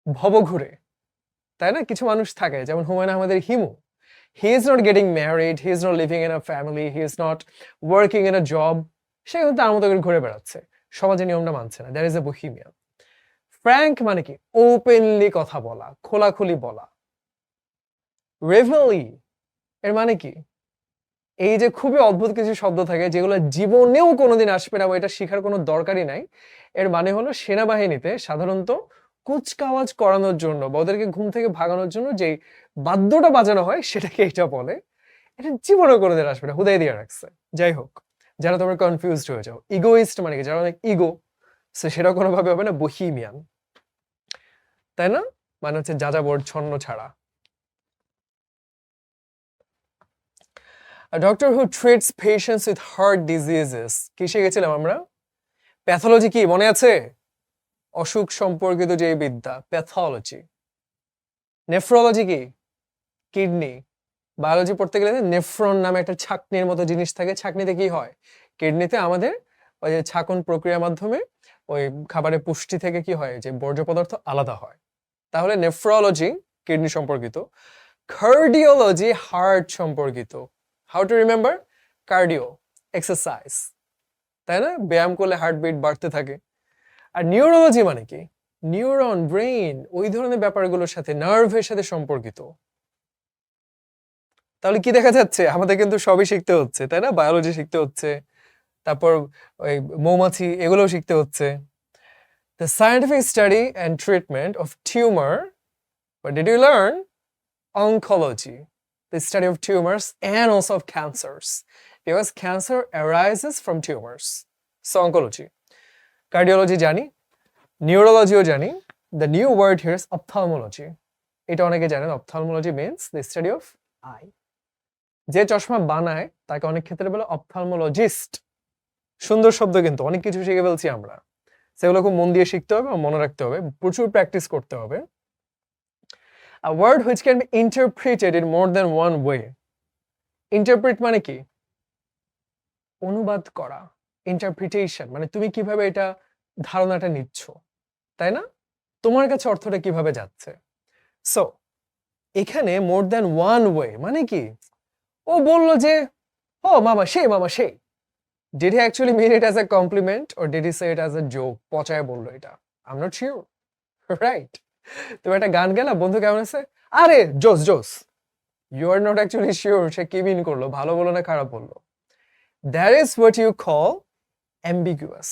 ভবঘুরে, তাই না? কিছু মানুষ থাকে যেমন হুমায়ুন আহমেদের Himu. He is not getting married, he is not living in a family, he is not working in a job. সে কিন্তু তার মতো করে ঘুরে বেড়াচ্ছে, সমাজের নিয়মটা মানছে না। That is a bohemian. Frank মানে কি? ওপেনলি কথা বলা, খোলাখুলি বলা। Reveille এর মানে কি? এই যে খুবই অদ্ভুত কিছু শব্দ থাকে যেগুলো জীবনেও কোনোদিন আসবে না, এটা শেখার কোনো দরকারই নাই। এর মানে হলো সেনাবাহিনীতে সাধারণত কুচকাওয়াজ করানোর জন্য বা ওদেরকে ঘুম থেকে ভাগানোর জন্য যে বাদ্যটা বাজানো হয় সেটাকে এটা বলে। এটা জীবনে কোনোদিন আসবে না, হুদাই দিয়ে রাখছে। যাই হোক, যারা তোমরা কনফিউজড হয়ে যাও, ইগোইস্ট মানে কি? যারা অনেক ইগো, সেটা কোনোভাবে হবে না বহিমিয়ান, তাই না? মানে হচ্ছে যাযাবর ছন্ন ছাড়া। A doctor who treats patients with heart diseases. কি শিখেছিলাম আমরা? প্যাথোলজি কি মনে আছে? অসুখ সম্পর্কিত যে বিদ্যা, প্যাথোলজি। নেফ্রোলজি কি? কিডনি। বায়োলজি পড়তে গেলে নেফ্রন নামে একটা ছাকনির মতো জিনিস থাকে। ছাকনিতে কি হয়? কিডনিতে আমাদের ওই যে ছাকন প্রক্রিয়ার মাধ্যমে ওই খাবারের পুষ্টি থেকে কি হয়, যে বর্জ্য পদার্থ আলাদা হয়। তাহলে নেফ্রোলজি কিডনি সম্পর্কিত, কার্ডিওলজি হার্ট সম্পর্কিত। How to remember? Cardio, exercise, তাই না? ব্যায়াম করলে হার্টবিট বাড়তে থাকে। আর নিউরোলজি মানে কি? নিউরন, ব্রেইন, ওই ধরনের ব্যাপারগুলোর সাথে, নার্ভের সাথে সম্পর্কিত। তাহলে কি দেখা যাচ্ছে? আমাদের কিন্তু সবই শিখতে হচ্ছে, তাই না? বায়োলজি শিখতে হচ্ছে, তারপর ওই মৌমাছি এগুলোও শিখতে হচ্ছে। The scientific study and treatment of tumor. What did you learn? Oncology, the study of tumors and also of cancers, because cancer arises from tumors. So oncology. Cardiology জানি, নিউরোলজিও জানি। The new word here is ophthalmology. এটা অনেকে জানেন, ophthalmology means the study of eye. যে চশমা বানায় তাকে অনেক ক্ষেত্রে বলে ophthalmologist. সুন্দর শব্দ, কিন্তু অনেক কিছু শিখে ফেলছি আমরা। সেগুলো খুব মন দিয়ে শিখতে হবে, মনে রাখতে হবে, প্রচুর প্র্যাকটিস করতে হবে। A word which can be interpreted in more than one way. Interpret মানে কি? অনুবাদ করা। Interpretation মানে তুমি কিভাবে এটা ধারণাটা নিচ্ছ, তাই না? তোমার কাছে অর্থটা কিভাবে যাচ্ছে। সো এখানে more than one way মানে কি? ও বলল যে ও মামা সেই। Did he actually mean it as a compliment or did he say it as a joke? পচায় বললো এটা। I'm not sure. Right? তুমি একটা গান গেলা, বন্ধু কেমন আছে? আরে জোস। You are not actually sure সে কি মিন করলো, ভালো বললো না খারাপ বললো। That is what you call ambiguous.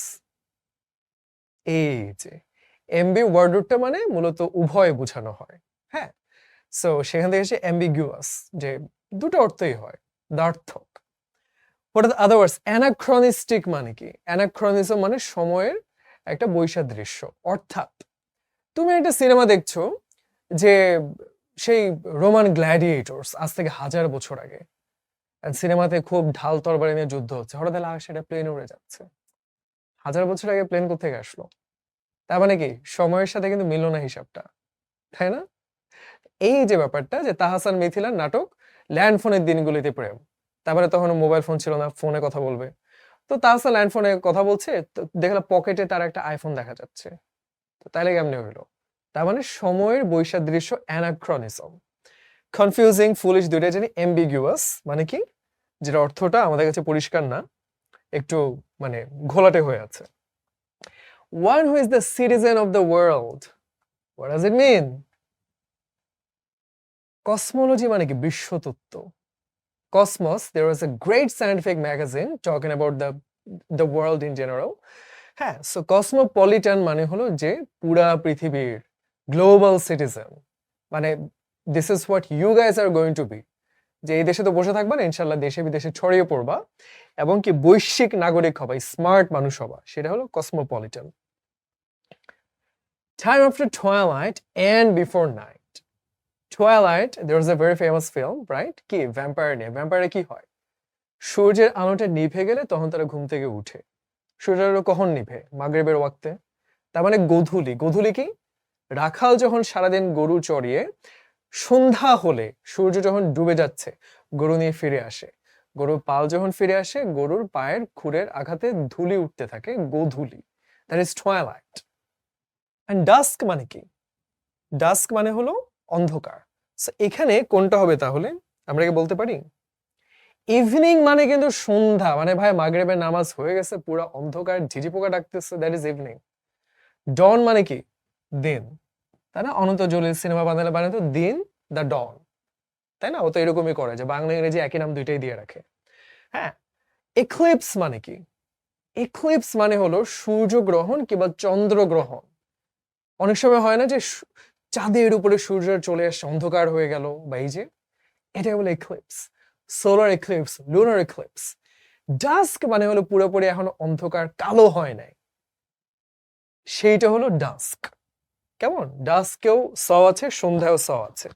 এই যে এমবি ওয়ার্ড রুটটা মানে মূলত উভয় বোঝানো হয়। হ্যাঁ, সো সেখান থেকে এসে ambiguous, যে দুটো অর্থই হয়, দ্বার্থক। What are the other words? Anachronistic মানে কি? Anachronism মানে সময়ের একটা বৈসাদৃশ্য। অর্থাৎ তুমি একটা সিনেমা দেখছো যে সেই রোমান গ্ল্যাডিয়েটরস আজ থেকে 1000 বছর আগে, সিনেমাতে খুব ঢাল তরবারি নিয়ে যুদ্ধ হচ্ছে, হঠাৎ সেটা প্লেনে উড়ে যাচ্ছে। 1000 বছর আগে প্লেন কোথেকে আসলো? তার মানে কি সময়ের সাথে কিন্তু মিলল না হিসাবটা, তাই না? এই যে ব্যাপারটা, যে তাহসান মিথিলার নাটক ল্যান্ড ফোনের দিনগুলিতে প্রেম, তারপরে তখন মোবাইল ফোন ছিল না, ফোনে কথা বলবে। তো তাহসান ল্যান্ড ফোনে কথা বলছে, তো দেখলাম পকেটে তার একটা আইফোন দেখা যাচ্ছে। তো তাইলে কেমনে হইলো? তার মানে সময়ের বৈসাদৃশ্য, অ্যানাক্রনিজম। কনফিউজিং, ফুলিশ দুইটাই জানি। অ্যাম্বিগুয়াস মানে কি? যেটা অর্থটা আমাদের কাছে পরিষ্কার না, একটু মানে ঘোলাটে হয়ে আছে। One who is the citizen of the world. What does it mean? Cosmology মানে কি? বিশ্বতত্ত্ব। Cosmos, there was a great scientific magazine talking about the world in general. হ্যাঁ, সো কসমোপলিটান মানে হলো যে পুরা পৃথিবীর গ্লোবাল সিটিজেন, মানে this is what you guys are going to be, যে এই দেশে তো বসে থাকবা না, ইনশাল্লাহ দেশে বিদেশে ছড়িয়ে পড়বা এবং কি বৈশ্বিক নাগরিক হবা, স্মার্ট মানুষ হবা, সেটা হলো Cosmopolitan. Time after twilight and before night. Twilight, there was a very famous film, right? কি ভ্যাম্পায়ার নিয়ে। ভ্যাম্পায়ারে কি হয়, সূর্যের আলোটা নিভে গেলে তখন তারা ঘুম থেকে উঠে। সূর্যের আলো কখন নিভে? মাগরিবের ওয়াক্তে। তার মানে গোধূলি। গোধূলি কি? রাখাল যখন সারাদিন গরু চড়িয়ে সন্ধ্যা হলে সূর্য যখন ডুবে যাচ্ছে গরু নিয়ে ফিরে আসে, গরুর পাল যখন ফিরে আসে গরুর পায়ের খুরের আঘাতে ধুলি উঠতে থাকে, গোধূলি। That is twilight. And dusk মানে কি? ডাস্ক মানে হলো অন্ধকার। সো এখানে কোনটা হবে তাহলে? আমরা কি বলতে পারি ইভিনিং মানে কিন্তু সন্ধ্যা, মানে ভাই মাগরিবের নামাজ হয়ে গেছে, পুরো অন্ধকার, ঝিঝি পোকা ডাকতেছে, দ্যাট ইজ ইভিনিং। ডন মানে কি? দিন, তাই না? অনন্ত জলিল সিনেমা বানালে বানাতো দিন, দ্য ডন, তাই না? ও তো এরকমই করে যে বাংলা ইংরেজি একই নাম দুইটাই দিয়ে রাখে। হ্যাঁ, এক্লিপস মানে কি? এক্লিপস মানে হলো সূর্যগ্রহণ কিংবা চন্দ্রগ্রহণ। অনেক সময় হয় না যে চাঁদের উপরে সূর্য চলে আসছে, অন্ধকার হয়ে গেল, বা এই যে, এটা বলে eclipse. Solar eclipse, lunar eclipse. Dusk মানে হলো পুরোপুরি এখনো অন্ধকার, কালো হয় নাই, সেইটা হলো ডাস্ক। কেমন? ডাস্কেও স আছে, সন্ধ্যাও স আছে।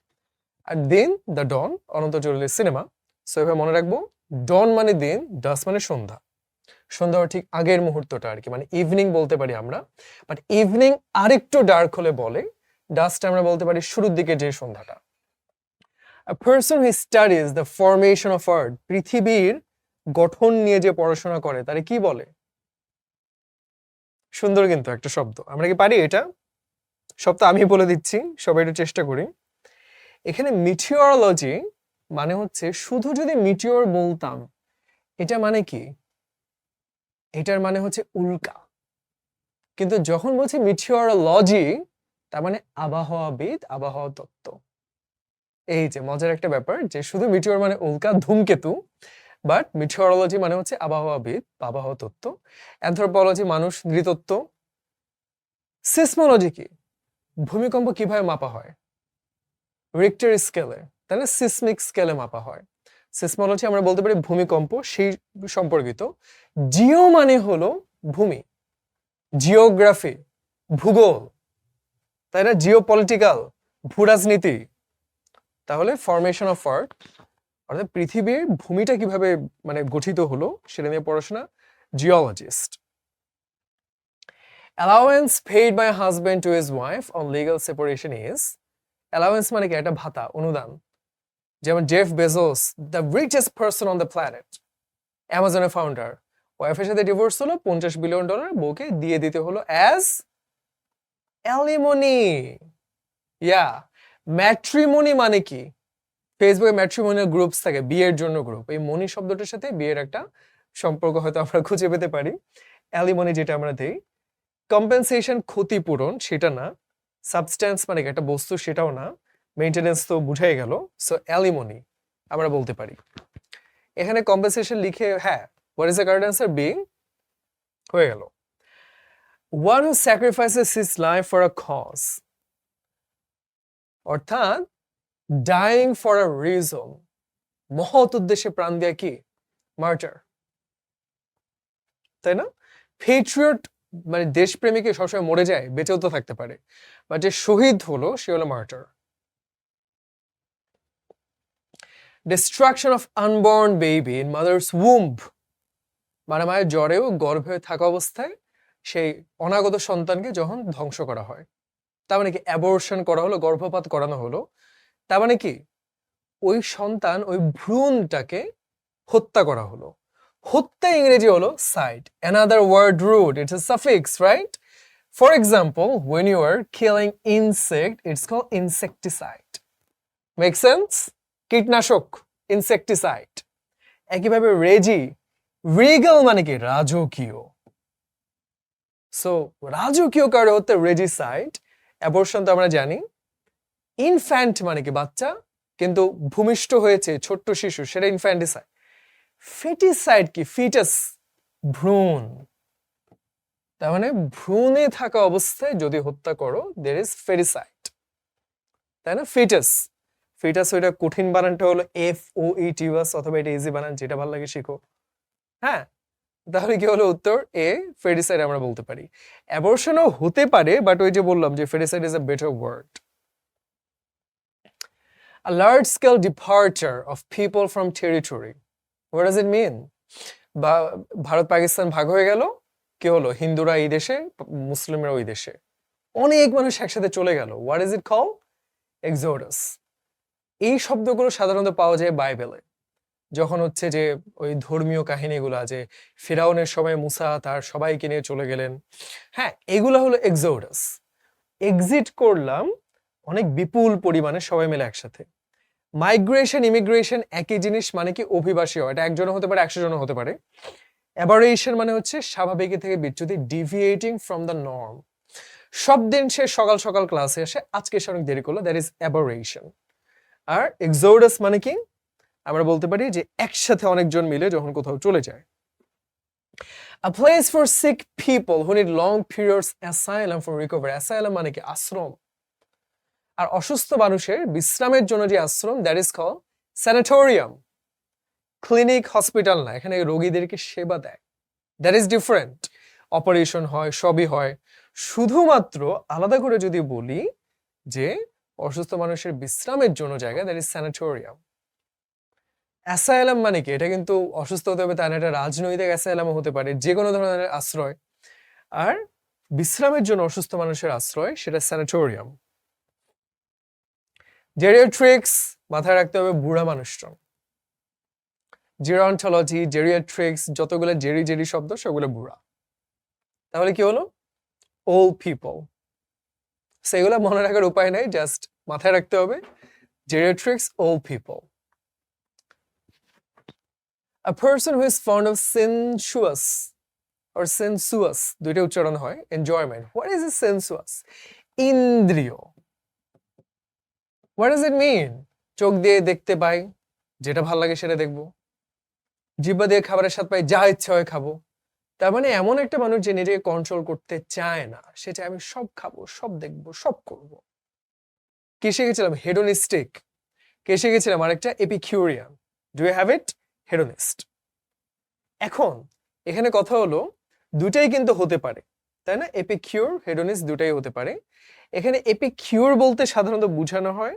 আর দিন, দ্য ডন, অনন্ত জলিলের সিনেমা। সো এভাবে মনে রাখবো, ডন মানে দিন, ডাস্ক মানে সন্ধ্যা। সন্ধ্যার ঠিক আগের মুহূর্তটা আর কি, মানে ইভিনিং বলতে পারি আমরা। বাট ইভিনিং আরেকটু ডার্ক হলে বলে ডাস্ট আমরা বলতে পারি শুরুর দিকে যে সন্ধ্যাটা। A person who studies the formation of earth, পৃথিবীর গঠন নিয়ে যে পড়াশোনা করে তারে কি বলে? সুন্দর কিন্তু একটা শব্দ, আমরা কি পারি এটা? শব্দ আমি বলে দিচ্ছি, সবাই একটু চেষ্টা করি। এখানে মিটিওরোলজি মানে হচ্ছে, শুধু যদি মিটিওর বলতাম এটা মানে কি, এটার মানে হচ্ছে উল্কা। কিন্তু যখন বলছি মিটিওরোলজি, তার মানে আবহাওয়াবিদ, আবহাওয়া তত্ত্ব। এই যে মজার একটা ব্যাপার, যে শুধু মিটিওর মানে উল্কা, ধূমকেতু, বাট মিটিওরোলজি মানে হচ্ছে আবহাওয়াবিদ, আবহাওয়া তত্ত্ব। অ্যানথ্রোপোলজি মানুষ, নৃতত্ত্ব। সিসমোলজি কি? ভূমিকম্প কিভাবে মাপা হয়? রিক্টার স্কেলে, তাই না? সিসমিক স্কেলে মাপা হয়। সিসমোলজি আমরা বলতে পারি ভূমিকম্প, সেই সম্পর্কিত। জিও মানে হলো ভূমি, জিওগ্রাফি, ভূগোল, তাই না? জিওপলিটিক্যাল, ভূরাজনীতি। তাহলে ফরমেশন অফ আর্থ, অর্থাৎ পৃথিবীর ভূমিটা কিভাবে মানে গঠিত হলো সেটা নিয়ে পড়াশোনা, geologist. Allowance paid by husband to his wife on legal separation is, allowance মানে কি? একটা ভাতা, অনুদান। যেমন Jeff Bezos, the richest person on the planet, অ্যামাজনের ফাউন্ডার, ওয়াইফের সাথে ডিভোর্স হলো, $50 বিলিয়ন বউকে দিয়ে দিতে হলো অ্যাজ অ্যালিমনি। ইয়া, ম্যাট্রিমনি মানে কি? ফেসবুকে ম্যাট্রিমোনিয়াল গ্রুপস থাকে, বিয়ের জন্য গ্রুপ। এই মনি শব্দটার সাথে বিয়ের একটা সম্পর্ক হয়তো আমরা খুঁজে পেতে পারি। অ্যালিমনি যেটা আমরা দেই। কম্পেনসেশন ক্ষতিপূরণ, সেটা না। সাবস্ট্যান্স মানে একটা বস্তু, সেটাও না। মেইনটেনেন্স তো বুঝাই গেল। সো অ্যালিমনি আমরা বলতে পারি। এখানে কম্পেনসেশন লিখে, হ্যাঁ, what is the correct answer? B হয়ে গেল। One who sacrifices his life for a cause, অর্থাৎ ডাইং ফর আ রিজন, মহৎ উদ্দেশ্যে প্রাণ দেয়া কি? মার্টার, তাই না? পেট্রিয়ট মানে দেশপ্রেমিকে সবসময় মরে যায়, বেঁচেও তো থাকতে পারে, বাট যে শহীদ হলো সে হলো martyr. Destruction of unborn baby in mother's womb, মানে মায়ের জ্বরেও গর্ভে থাকা অবস্থায় সেই অনাগত সন্তানকে যখন ধ্বংস করা হয়, তার মানে কি? অ্যাবর্শন করা হলো, গর্ভপাত করানো হলো। তার মানে কি? ওই সন্তান, ওই ভ্রূণটাকে হত্যা করা হলো। হত্যা ইংরেজি হলো side, another word root, it's a suffix, right? For example, when you are killing insect, it's called insecticide. Make sense? কীটনাশক, insecticide. একইভাবে রেজি, রিগাল মানে কি? রাজকীয়। সো রাজকীয় কারো হতে রেজিসাইড। অ্যাবর্শন তো আমরা জানি। ইনফ্যান্ট মানে কি? বাচ্চা, কিন্তু ভূমিষ্ঠ হয়েছে ছোট্ট শিশু, সেটা ইনফ্যান্টিসাইড। ফেটিসাইড কি? ফিটাস, ভ্রূণ। তার মানে ভ্রূণে থাকা অবস্থায় যদি হত্যা করো, দের ইজ ফেটিসাইড, তাই না? ফিটাস, ফিটাস ওইটা কঠিন বানানটা হলো FOETUS, অথবা এটা ইজি বানান, যেটা ভালো লাগে শিখো। হ্যাঁ, তাহলে কি হলো উত্তর এ, ফেরিসাইড আমরা বলতে পারি। অ্যাবর্শনও হতে পারে, বাট ওই যে বললাম যে feticide is a better word. A large scale departure of people from territory. What does it mean? বা ভারত পাকিস্তান ভাগ হয়ে গেল, কি হলো, হিন্দুরা এই দেশে, মুসলিমরা ওই দেশে, অনেক মানুষ একসাথে চলে গেল। What is it call? Exodus. এই শব্দগুলো সাধারণত পাওয়া যায় বাইবেলে, যখন হচ্ছে যে ওই ধর্মীয় কাহিনীগুলো, যে ফিরাউনের সময় মুসা তার সবাইকে নিয়ে চলে গেলেন। হ্যাঁ, এগুলো হলো এক্সোডাস। এক্সিট করলাম অনেক বিপুল পরিমাণে সবাই মিলে একসাথে। মাইগ্রেশন, ইমিগ্রেশন একই জিনিস, মানে কি অভিবাসী হয়, এটা একজনও হতে পারে, 100 জনও হতে পারে। অ্যাবারেশন মানে হচ্ছে স্বাভাবিক থেকে বিচ্যুতি, ডিভিয়েটিং ফ্রম দ্য নর্ম। সব দিন সে সকাল সকাল ক্লাসে আসে, আজকে সে অনেক দেরি করলো, দ্যাট ইজ অ্যাবারেশন। আর এক্সোডাস মানে কি, আমরা বলতে পারি যে একসাথে অনেকজন মিলে যখন কোথাও চলে যায়। A place for sick people who need long periods asylum for recovery. Asylum মানে কি আশ্রম। আর অসুস্থ মানুষের বিশ্রামের জন্য যে আশ্রম, that is call sanatorium. Clinic, hospital না, এখানে রোগীদেরকে সেবা দেয়, দ্যাট ইজ ডিফারেন্ট। অপারেশন হয়, সবই হয়, শুধুমাত্র আলাদা করে যদি বলি যে অসুস্থ মানুষের বিশ্রামের জন্য জায়গা, দ্যাট ইজ স্যানাটোরিয়াম। অ্যাসাইলাম মানে কি, এটা কিন্তু অসুস্থ হতে হবে তা না, এটা রাজনৈতিক অ্যাসাইলামও হতে পারে, যে কোনো ধরনের আশ্রয়। আর বিশ্রামের জন্য অসুস্থ মানুষের আশ্রয়, সেটা স্যানাটোরিয়াম। জেরিয়াট্রিক্স, মাথায় রাখতে হবে বুড়া মানুষজন। জিরন্টোলজি, জেরিয়াট্রিক্স, যতগুলো জেরি জেরি শব্দ সবগুলো বুড়া। তাহলে কি হলো? Old people. সেগুলো মনে রাখার উপায় নাই, জাস্ট মাথায় রাখতে হবে geriatrics, old people. A person who is fond of sensuous or sensuous, দুইটা উচ্চারণ হয়, enjoyment. What is a sensuous? ইন্দ্রিয়। What does it mean? চোখ দিয়ে দেখতে পাই, যেটা ভালো লাগে সেটা দেখবো। জিহ্বা দিয়ে খাবারের স্বাদ পাই, যা ইচ্ছা হয় খাবো। তার মানে এমন একটা মানুষ যে নিজেকে কন্ট্রোল করতে চায় না, সে চায় আমি সব খাবো, সব দেখবো, সব করবো। কে শিখেছিলাম? হেডোনিস্টিক। কে শিখেছিলাম? আরেকটা Epicurean. Do you have it? Hedonist. এখন এখানে কথা হলো দুটাই কিন্তু হতে পারে, তাই না? এপিকিউর, হেডোনিস্ট দুটাই হতে পারে। এখানে এপিকিউর বলতে সাধারণত বোঝানো হয়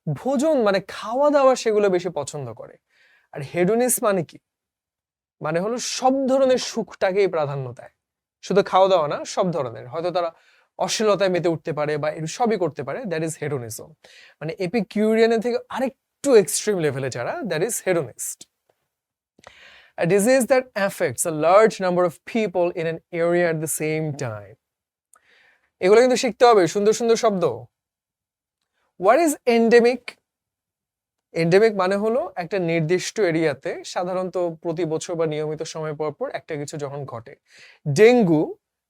ভোজন, মানে খাওয়া দাওয়া, সেগুলো বেশি পছন্দ করে। আর হেডোনিস্ট মানে কি, মানে হলো সব ধরনের সুখটাকেই প্রাধান্য দেয়, শুধু খাওয়া দাওয়া না, সব ধরনের। হয়তো তারা অশ্লীলতায় মেতে উঠতে পারে বা এর সবই করতে পারে, দ্যাট ইজ হেডোনিজম। মানে এপিকিউরিয়ানের থেকে আরেকটু এক্সট্রিম লেভেলে যারা, that is hedonist. A disease that affects a large number of people in an area at the same time. এগুলো কিন্তু শিখতে হবে, সুন্দর সুন্দর শব্দ। What is endemic? এন্ডেমিক মানে হলো একটা নির্দিষ্ট এরিয়াতে সাধারণত প্রতি বছর বা নিয়মিত সময় পর পর একটা কিছু যখন ঘটে। ডেঙ্গু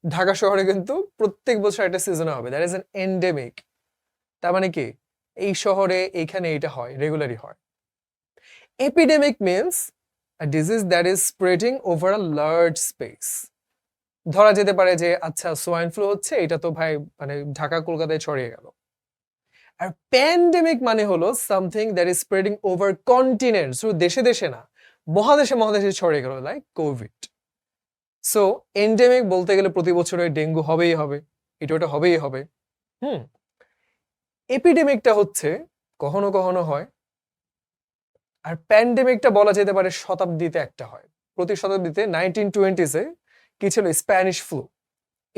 ঢাকা শহরে কিন্তু প্রত্যেক বছর একটা সিজনে হবে, দ্যাট ইজ অ্যান এন্ডেমিক। তার মানে কি, এই শহরে এইখানে এটা হয়, রেগুলারই হয়। Epidemic means a disease that is spreading over a large space. ধরা যেতে পারে যে আচ্ছা সোয়াইন ফ্লু হচ্ছে, এটা তো ভাই মানে ঢাকা কলকাতায় ছড়িয়ে গেল। আর প্যান্ডেমিক মানে হলো something that is spreading over continents, শুধু দেশে দেশে না, মহাদেশে মহাদেশে ছড়িয়ে গেল, লাইক কোভিড। সো এন্ডেমিক বলতে গেলে প্রতি বছরে ডেঙ্গু হবেই হবে, এটা ওটা হবেই হবে। এপিডেমিকটা হচ্ছে কখনো কখনো হয়, আর প্যান্ডেমিকটা বলা যেতে পারে শতাব্দীতে একটা হয়। প্রতি শতাব্দীতে 1920s-এ কি ছিল? Spanish flu,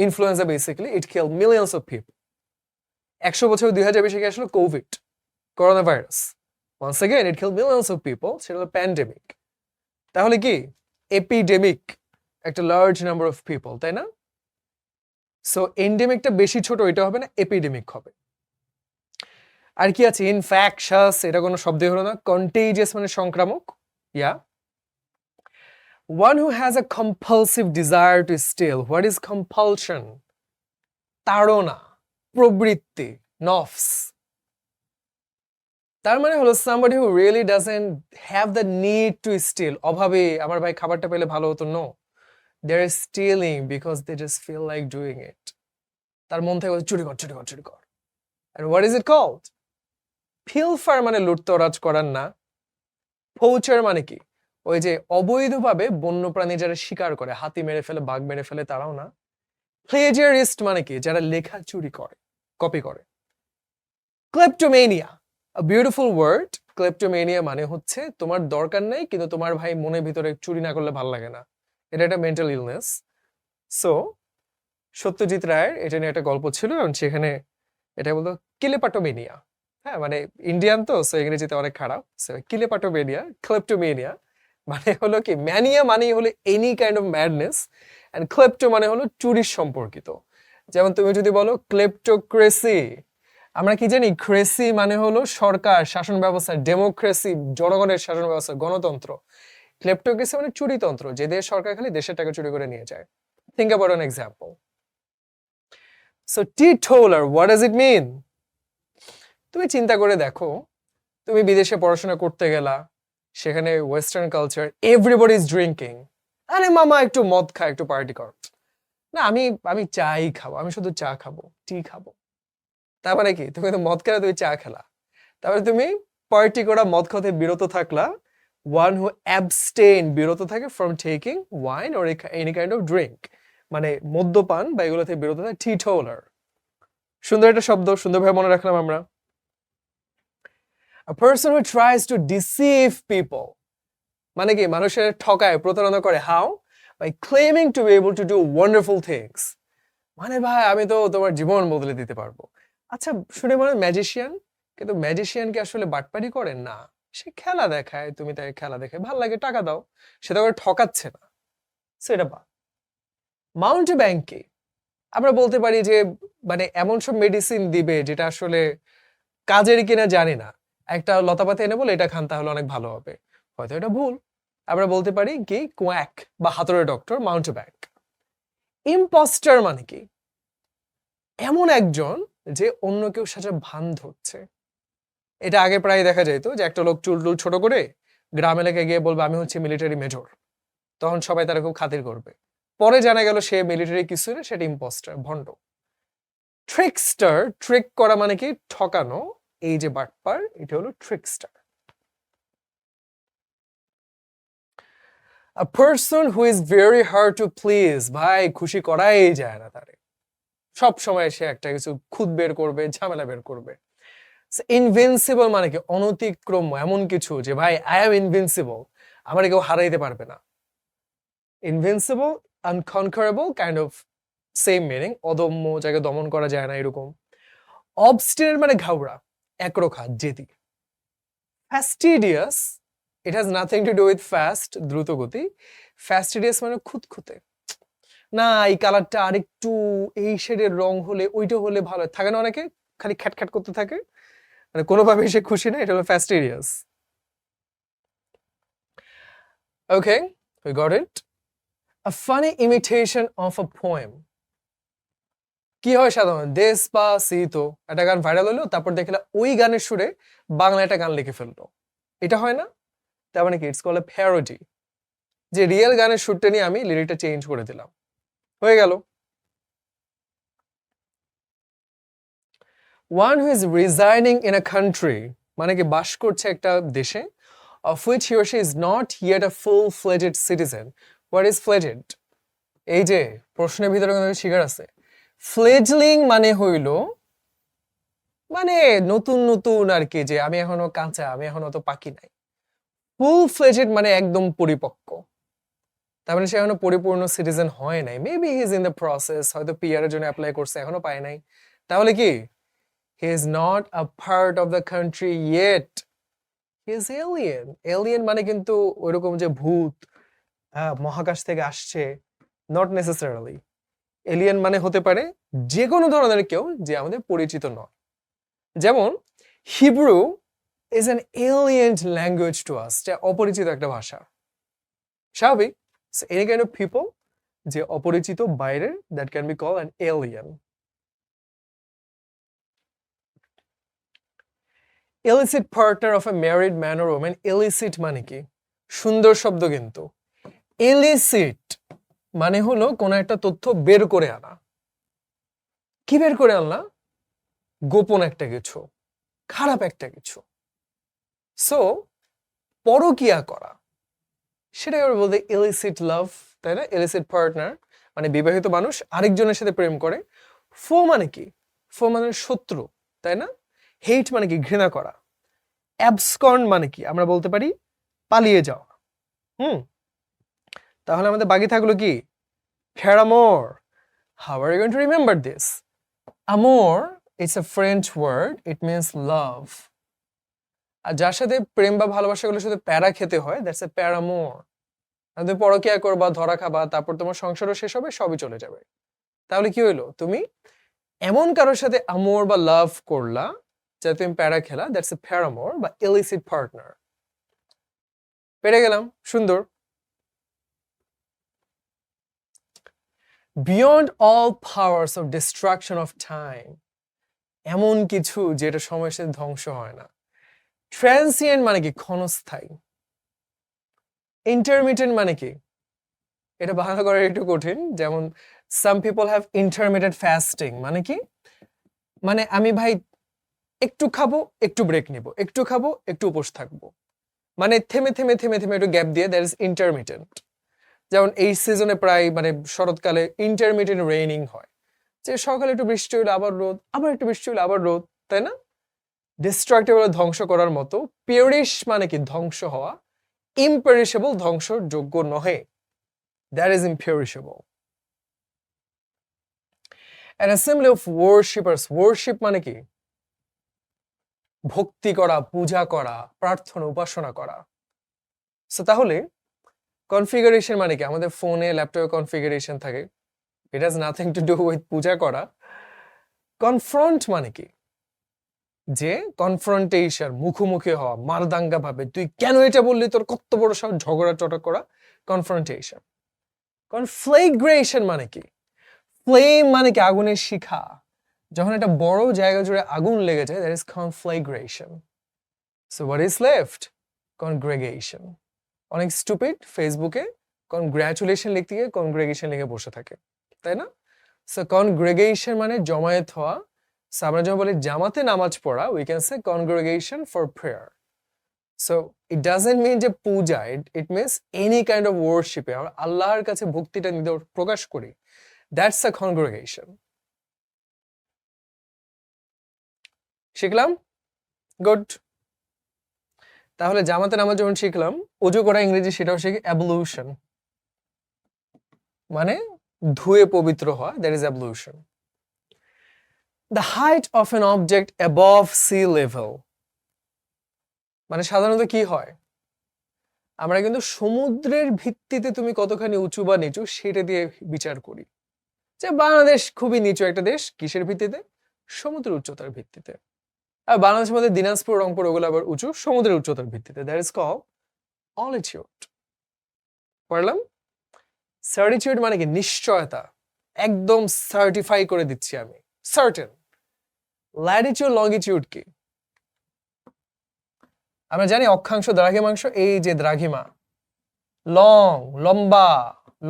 influenza, basically it kill millions of people. 100 বছর 2020-এ কি আসলো? Covid, corona virus. Once again it kill millions of people, সেটা হলো প্যান্ডেমিক। তাহলে কি এপিডেমিক, একটা লার্জ নাম্বার অফ পিপল, তাই না? সো এন্ডেমিকটা বেশি ছোট, এটা হবে না, এপিডেমিক হবে। আর কি আছে? ইনফ্যাকশাস, এটা কোনো শব্দই হলো না। কন্টেজিয়াস মানে সংক্রামক, ইয়া। One who has a compulsive desire to steal. What is compulsion? তাড়না, প্রবৃত্তি, নফস। তার মানে হলো somebody who really doesn't have the need to steal. অভাবে আমার ভাই খাবারটা পেলে ভালো হতো, no, they're stealing because they just feel like doing it. তার মন থেকে চুরি কর, চুরি কর, চুরি কর। And what is it called? ফিলফার মানে লুটতরাজ করার না। পোচার মানে কি? ওই যে অবৈধভাবে বন্যপ্রাণী যারা শিকার করে, হাতি মেরে ফেলে, বাঘ মেরে ফেলে, তারাও না। প্লেজিয়ারিস্ট মানে কি? যারা লেখা চুরি করে, কপি করে। ক্লেপ্টোমেনিয়া, আ বিউটিফুল ওয়ার্ড। ক্লেপ্টোমেনিয়া মানে হচ্ছে তোমার দরকার নেই কিন্তু তোমার ভাই মনের ভিতরে চুরি না করলে ভালো লাগে না। এটা একটা মেন্টাল ইলনেস। সো সত্যজিৎ রায়ের এটা নিয়ে একটা গল্প ছিল এবং সেখানে এটা বলতো কিলেপাটোমেনিয়া। হ্যাঁ, মানে ইন্ডিয়ান তো, সো ইংরেজিতে অনেক খারাপ। সো কিলেপাটোমেনিয়া, ক্লেপ্টোমেনিয়া মানে হলো কি, ম্যানিয়া মানে হলো any kind of madness, and klepto মানে হলো চুরির সম্পর্কিত। যেমন তুমি যদি বলো ক্লেপ্টোক্রেসি, আমরা কি জানি? ক্রেসি মানে হলো সরকার, শাসন ব্যবস্থা, ডেমোক্রেসি জনগণের শাসন ব্যবস্থা, গণতন্ত্র। ক্লেপ্টোক্রেসি মানে চুরিতন্ত্র, যে দেশ সরকার খালি দেশের টাকা চুরি করে নিয়ে যায়। Think about an example. So teetotaler, what does it mean? তুমি চিন্তা করে দেখো, তুমি বিদেশে পড়াশোনা করতে গেলা, সেখানে western culture, everybody is drinking. আরে মামা একটু মদ খা, একটু পার্টি কর। না, আমি আমি চাই খাবো, আমি শুধু চা খাবো, টি খাবো। তার মানে কি? তুমি তো মদ খেলা, তুমি চা খেলা, তারপরে তুমি পার্টি করা, মদ খাতে বিরত থাকলা। ওয়ান হু অ্যাবস্টেইন, বিরত থাকে from taking wine or any kind of drink, মানে মদ্যপান বা এগুলো থেকে বিরত থাকে, টিটোলার। সুন্দর একটা শব্দ, সুন্দরভাবে মনে রাখলাম আমরা। A person who tries to deceive people মানে কি? মানুষের ঠকায়, প্রতারণা করে। How? By claiming to be able to do wonderful things. মানে ভাই আমি তো তোমার জীবন বদলে দিতে পারবো। আচ্ছা, শুনে মনে হয় ম্যাজিশিয়ান, কিন্তু ম্যাজিশিয়ান কি আসলে বাটপারি করেন? না, সে খেলা দেখায়, তুমি তাকে খেলা দেখে ভাল লাগে, টাকা দাও, সেটা করে ঠকাচ্ছে না। সেটা বা মাউন্টেব্যাঙ্কে আমরা বলতে পারি যে মানে এমন সব মেডিসিন দিবে যেটা আসলে কাজের কিনা জানি না, একটা লতাপাতা এনে বলে এটা খান তাহলে অনেক ভালো হবে, হয়তো এটা ভুল। আমরা বলতে পারি কি কোয়াক বা হাতুড়ে ডক্টর, মাউন্টেব্যাঙ্ক। ইম্পোস্টার মানে কি? এমন একজন যে অন্য কেউ সাথে ভান ধরছে। এটা আগে প্রায় দেখা যেত যে একটা লোক চুল টুল ছোট করে গ্রাম এলাকায় গিয়ে বলবে আমি হচ্ছে মিলিটারি মেজর, তখন সবাই তারা খুব খাতির করবে। পরে জানা গেল সে মিলিটারি কিছু না, সেটা ইম্পোস্টার, ভণ্ড। ট্রিকস্টার, ট্রিক করা মানে কি? ঠকানো। এই যে বাটপার, এটা হলো trickster. A person who is very hard to please, ভাই খুশি করাই যায় না তারে, সব সময় সে একটা কিছু খুদ বের করবে, ঝামেলা বের করবে। ইনভিনসিবল মানে কি? অনতিক্রম্য, এমন কিছু যে ভাই আই এম ইনভিনসিবল, আমার কেউ হারাইতে পারবে না। Invincible, unconquerable, kind of same meaning, অদম্য, যাকে দমন করা যায় না, এরকম। অবস্টিনেট মানে ঘাওড়া, একরোখা, জেদি। Fastidious, it has nothing to do with fast, দ্রুত গতি। ফ্যাস্টিডিয়াস মানে খুঁতখুঁতে, না এই কালারটা আরেকটু এই শেডের রং হলে, ওইটা হলে ভালো থাকে না, অনেকে খালি খ্যাটখ্যাট করতে থাকে, মানে কোনোভাবেই সে খুশি না, এটা হলো ফ্যাস্টিডিয়াস। ওকে, we got it. A funny imitation of a poem. কি হয় সাধারণত? দেসপাসিতো একটা গান ভাইরাল হলো, তারপর দেখলে ওই গানের সুরে বাংলা একটা গান লিখে ফেললো, এটা হয় না? তার মানে কি? ইটস কল্ড এ প্যারোডি, যে রিয়েল গানের সুরটা নিয়ে আমি লিরিকটা চেঞ্জ করে দিলাম, হয়ে গেল। One who is residing in a country মানে কি? বাস করছে একটা দেশে, of which he or she is not yet a full-fledged citizen. What is fledged? এই যে প্রশ্নের ভিতরে কিন্তু শিকার আছে। ফ্লেজলিং মানে হইল মানে নতুন নতুন আর কি, যে আমি এখনো কাঁচা, আমি এখনো তো পাকি নাই। ফুল ফ্লেজেড মানে একদম পরিপক্ক, তার মানে সে এখনো পরিপূর্ণ সিটিজেন হয় নাই। Maybe he is in the process, হয়তো পিআর এর জন্য অ্যাপ্লাই করছে, এখনো পায় নাই। তাহলে কি? He is not a part of the country yet, he is alien. Alien মানে কিন্তু ওইরকম যে ভূত, মহাকাশ থেকে আসছে, নট নেসেসারিলি। এলিয়েন মানে হতে পারে যে কোনো ধরনের কেউ যে আমাদের পরিচিত নয়। যেমন Hebrew is an alien language to us, এটা অপরিচিত একটা ভাষা, স্বাভাবিক। So any kind of people যে অপরিচিত, বাইরের, that can be called an alien. Illicit partner of a married man or woman. Illicit মানে কি? সুন্দর শব্দ কিন্তু। Illicit মানে হলো কোনো একটা তথ্য বের করে আনা। কি বের করে আনলা? গোপন একটা কিছু। খারাপ একটা কিছু। সো পরকিয়া করা, সেটাই আমরা বলতে ইলিসিট লাভ, তাই না? ইলিসিট পার্টনার মানে বিবাহিত মানুষ আরেকজনের সাথে প্রেম করে। ফো মানে কি? ফো মানে শত্রু, তাই না? হেট মানে কি? ঘৃণা করা। অ্যাবসকন্ড মানে কি? আমরা বলতে পারি পালিয়ে যাওয়া। তাহলে আমাদের বাকি থাকলো কি? ফেরামোর। How are you going to remember this? Amor, it's a French word. It means love. আর যার সাথে প্রেম বা ভালোবাসাগুলোর সাথে প্যারা খেতে হয়, দ্যাটস এ প্যারামোর। তুমি পরকিয়া করবা, ধরা খাবা, তারপর তোমার সংসারও শেষ হবে, সবই চলে যাবে। তাহলে কি হইলো? তুমি এমন কারোর সাথে আমোর বা লাভ করলা যাতে তুমি প্যারা খেলা, দ্যাটস এ প্যারামোর বা ইলিসিট পার্টনার। পেরে গেলাম, সুন্দর। Beyond all powers of destruction of time, এমন কিছু যেটা সময়ের সাথে ধ্বংস হয় না। ট্রান্সিয়েন্ট মানে কি? ক্ষণস্থায়ী। ইন্টারমিটেন্ট মানে কি? এটা বাংলা করা একটু কঠিন। যেমন some people have intermittent fasting মানে কি? মানে আমি ভাই একটু খাবো, একটু ব্রেক নিব, একটু খাবো, একটু উপোস থাকবো, মানে থেমে থেমে থেমে থেমে একটু গ্যাপ দিয়ে, দ্যাট ইজ ইন্টারমিটেন্ট। যেমন এই সিজনে প্রায় মানে শরৎকালে ইন্টারমিটেন্ট রেইনিং হয়, যে সকালে একটু বৃষ্টি হলে আবার রোদ, আবার একটু বৃষ্টি হলে আবার রোদ, তাই না? ডিস্ট্রাক্টেবল ধ্বংস করার মতো। পেরিশ মানে কি? ধ্বংস হওয়া। ইমপেরিশেবল ধ্বংসযোগ্য নহে, that is imperishable. An assembly of worshippers, worship মানে কি? ভক্তি করা, পূজা করা, প্রার্থনা, উপাসনা করা। সো তাহলে কনফিগারেশন মানে কি? আমাদের ফোনে ল্যাপটপে কনফিগারেশন থাকে, it has nothing to do with পূজা করা। কনফ্রন্ট মানে কি? যে কনফ্রন্টেশন, মুখোমুখি হওয়া, মারদাঙ্গা ভাবে, তুই কেন এটা বললি, তোর কত বড় সাহস, ঝগড়া টটা করা, কনফ্রন্টেশন। কনফ্লেগ্রেশন মানে কি? ফ্লেম মানে কি? আগুনের শিখা। যখন একটা বড় জায়গা জুড়ে আগুন লেগে যায়, that is conflagration. So what is left? Congregation. অনেক স্টুপিড ফেসবুকে কনগ্রাচুলেশন লিখতে গিয়ে কনগ্রেগেশন লিখে বসে থাকে, তাই না? সো কনগ্রেগেশন মানে জমায়েত হওয়া। সো আমরা যখন বলি জামাতে নামাজ পড়া, we can say congregation for prayer. So it doesn't mean যে পূজা, it means any kind of ওয়ার্শিপে আমরা আল্লাহর কাছে ভক্তিটা প্রকাশ করি, দ্যাটস আ কনগ্রেগেশন। শিখলাম? গুড। তাহলে জামাতে নামাজ যখন শিখলাম, অজু করা ইংরেজি সেটাও শিখি অ্যাবলুশন, মানে ধুয়ে পবিত্র হওয়া, that is ablution. The height of an object above sea level, মানে সাধারণত কি হয়? আমরা কিন্তু সমুদ্রের ভিত্তিতে তুমি কতখানি উঁচু বা নিচু সেটা দিয়ে বিচার করি। যে বাংলাদেশ খুবই নিচু একটা দেশ, কিসের ভিত্তিতে? সমুদ্রের উচ্চতার ভিত্তিতে। আর বাংলাদেশের মধ্যে দিনাজপুর, রংপুর ওগুলো আবার উঁচু সমুদ্রের উচ্চতার ভিত্তিতে, দ্যাট ইজ কল্ড অলিটিউড। পড়লাম? সার্টিটিউড মানে কি? নিশ্চয়তা, একদম সার্টিফাই করে দিচ্ছি আমি, সার্টেন। ল্যাটিটিউড, লঙ্গিটিউড কি? আমরা জানি অক্ষাংশ, দ্রাঘিমাংশ, এই যে দ্রাঘিমা, লং, লম্বা,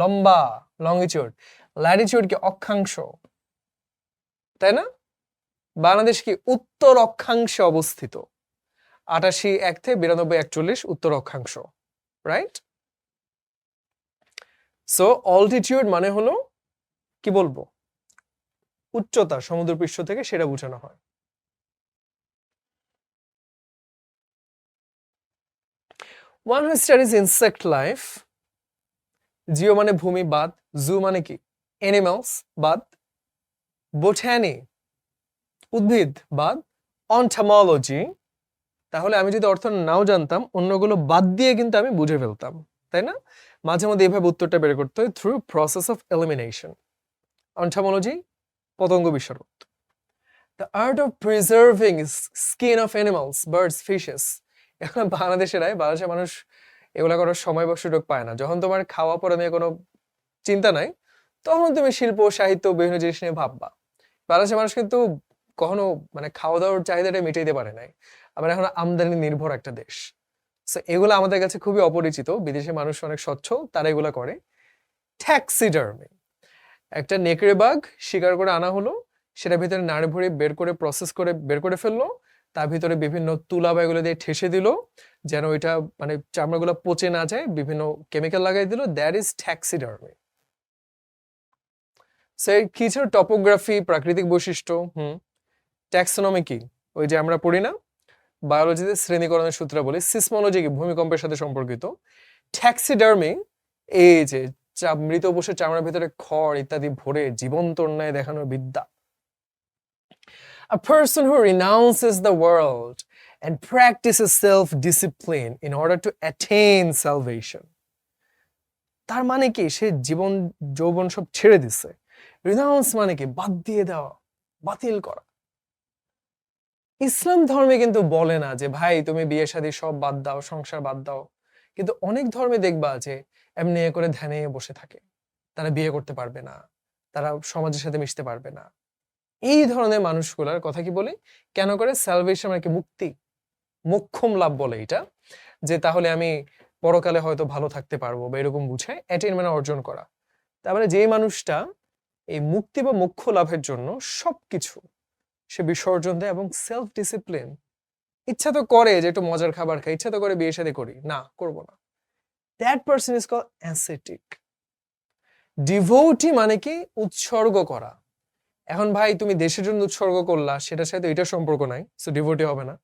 লম্বা, লঙ্গিটিউড। ল্যাটিটিউড কি? অক্ষাংশ, তাই না? বাংলাদেশ কি? উত্তর অক্ষাংশে অবস্থিত। 88 থেকে 92 41 উত্তর অক্ষাংশ, রাইট? সো অল্টিটিউড মানে হলো কি বলবো? উচ্চতা সমুদ্রপৃষ্ঠ থেকে, সেটা বোঝানো হয়। One who studies insect life, Jio মানে ভূমি, বাদ, জু মানে কি? অ্যানিমালস, বাদ, বোটানি উদ্ভিদ, বাদ, অন্টোমোলজি। তাহলে আমি যদি অর্থ নাও জানতাম, অন্যগুলো বাদ দিয়ে কিন্তু আমি বুঝে ফেলতাম, তাই না? মাঝে মধ্যে এইভাবে উত্তরটা বের করতে হয়, through process of elimination. Entomology, পতঙ্গ বিশারদ। The art of preserving skin of animals, birds, fishes. এখন বাংলাদেশের মানুষ এগুলা করার সময় বা সুযোগ পায় না। যখন তোমার খাওয়া পড়া নিয়ে কোনো চিন্তা নাই, তখন তুমি শিল্প, সাহিত্য, বিভিন্ন জিনিস নিয়ে ভাববা। বাংলাদেশের মানুষ কিন্তু কখনো মানে খাওয়া দাওয়ার চাহিদাটা মিটাইতে পারে নাই। আমরা এখন আমদানি নির্ভর একটা দেশ। সো এগুলো আমাদের কাছে খুবই অপরিচিত। বিদেশি মানুষ অনেক স্বচ্ছল, তারা এগুলা করে। ট্যাক্সিডার্মি, একটা নেকড়ে বাঘ শিকার করে আনা হলো, সেটা ভিতরে নাড়ি ভুড়ি বের করে প্রসেস করে বের করে ফেললো, তার ভিতরে বিভিন্ন তুলা বা এগুলো দিয়ে ঠেসে দিল যেন ওইটা মানে চামড়াগুলো পচে না যায়, বিভিন্ন কেমিক্যাল লাগাই দিল, দ্যাট ইজ ট্যাক্সিডার্মি। সে কি ছিল? টপোগ্রাফি, প্রাকৃতিক বৈশিষ্ট্য। ট্যাক্সোনমি কি? ওই যে আমরা পড়ি না বায়োলজিতে শ্রেণীকরণের সূত্র বলি। সিসমোলজি কি? ভূমিকম্পের সাথে সম্পর্কিত। ট্যাক্সিডার্মি এই যে মৃত পশুর চামড়ার ভিতরে খড় ইত্যাদি ভরে জীবন্ত অন্যায় দেখানোর বিদ্যা। A person who renounces the world and practices self-discipline in order to attain salvation. তার মানে কি? সে জীবন যৌবন সব ছেড়ে দিছে। রিনাউন্স মানে কি? বাদ দিয়ে দেওয়া, বাতিল করা। ইসলাম ধর্মে কিন্তু বলে না যে ভাই তুমি বিয়ে শাদী সব বাদ দাও, সংসার বাদ দাও। কিন্তু অনেক ধর্মে দেখবা যে এমনি করে ধ্যানে বসে থাকে, তারা বিয়ে করতে পারবে না, তারা সমাজের সাথে মিশতে পারবে না। এই ধরনের মানুষগুলার কথা কি বলে? কেন করে? সালভেশন মানে কি? মুক্তি, মোক্ষম লাভ বলে এটা, যে তাহলে আমি পরকালে হয়তো ভালো থাকতে পারবো বা এরকম বুঝায়। অ্যাটেইন মানে অর্জন করা। তার মানে যেই মানুষটা এই মুক্তি বা মোক্ষ লাভের জন্য সবকিছু সে বিসর্জন দেয় এবং সেলফ ডিসিপ্লিন, ইচ্ছা তো করে যে একটু মজার খাবার খাই, ইচ্ছা তো করে বিয়ে শাদী করি, না করব না, that person is called ascetic. Devotee মানে কি? উৎসর্গ করা। এখন ভাই তুমি দেশের জন্য উৎসর্গ করলা, সেটার সাথে এটার সম্পর্ক নাই, সো ডিভোটি হবে না।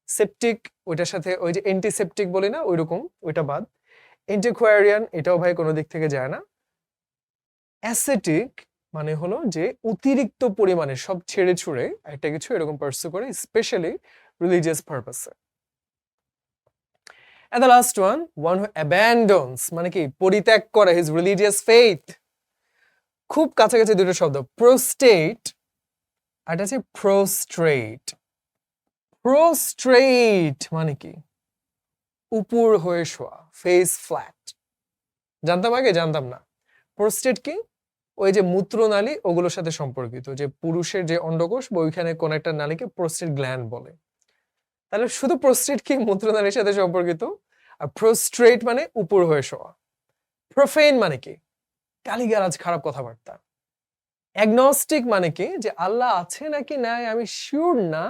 সেপটিক, ওইটার সাথে ওই যে অ্যান্টিসেপটিক বলি না, ওইরকম, ওইটা বাদ। অ্যান্টিকোয়ারিয়ান, এটাও ভাই কোনো দিক থেকে যায় না। অ্যাসেটিক মানে হলো যে অতিরিক্ত পরিমাণে সব ছেড়ে ছুড়ে একটা কিছু এরকম পার্সু করে, স্পেশালি রিলিজিয়াস পারপাসে। And the last one who abandons মানে কি? পরিত্যাগ করে his religious faith. খুব কাছাকাছি দুটো শব্দ, প্রোস্টেট আর এটা হচ্ছে প্রোস্ট্রেট। প্রোস্ট্রেট মানে কি? উপর হয়ে শোয়া, ফেস ফ্ল্যাট। জানতাম আগে? জানতাম না। প্রোস্টেট কি? ওই যে মূত্রনালী ওগুলোর সাথে সম্পর্কিত, যে পুরুষের যে অন্ডকোষ ওইখানে কোন একটা নালীকে প্রোস্টেট গ্ল্যান্ড বলে। তাহলে শুধু প্রোস্টেট কি? মূত্রনালীর সাথে সম্পর্কিত। আর প্রোস্ট্রেট মানে উপর হয়ে শোয়া। প্রোফেন মানে কি? গালিগালাজ, খারাপ কথাবার্তা। অ্যাগনস্টিক মানে কি? যে আল্লাহ আছে নাকি নাই আমি শিওর না,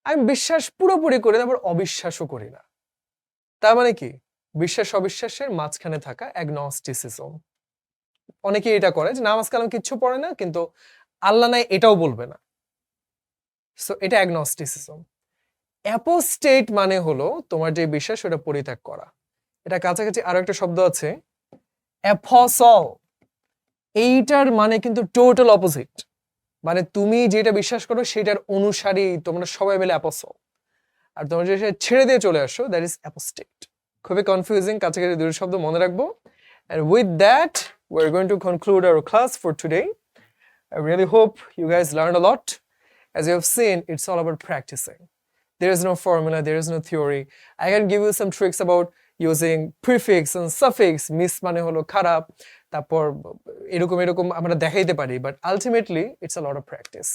আমি বিশ্বাস পুরোপুরি করি না, আবার অবিশ্বাসও করি না। তার মানে কি? বিশ্বাস অবিশ্বাসের মাঝখানে থাকা অ্যাগনস্টিসিজম। অনেকে এটা করে যে নামাজ কালাম কিচ্ছু পড়ে না, কিন্তু আল্লাহ নাই এটাও বলবে না, সো এটা অ্যাগনস্টিসিজম। অ্যাপোস্টেট মানে হলো তোমার যে বিশ্বাস ওটা পরিত্যাগ করা। এটা কাছাকাছি আরো একটা শব্দ আছে, অ্যাপোসল। এইটার মানে কিন্তু টোটাল অপোজিট, মানে তুমি যেটা বিশ্বাস করো সেটার অনুসারী তোমরা সবাই মিলে অ্যাপোসল, আর তোমরা যেটা ছেড়ে দিয়ে চলে আসো দ্যাট ইজ অ্যাপোস্টেট। খুবই কনফিউজিং, কাছাকাছি দুটো শব্দ মনে রাখবো। And with that, we're going to conclude our class for today. I really hope you guys learned a lot. As you have seen, it's all about practicing. There is no formula, there is no theory. I can give you some tricks about using prefix and suffix. Miss মানে হলো খারাপ, তারপর এরকম এরকম আমরা দেখাইতে পারি, but ultimately it's a lot of practice.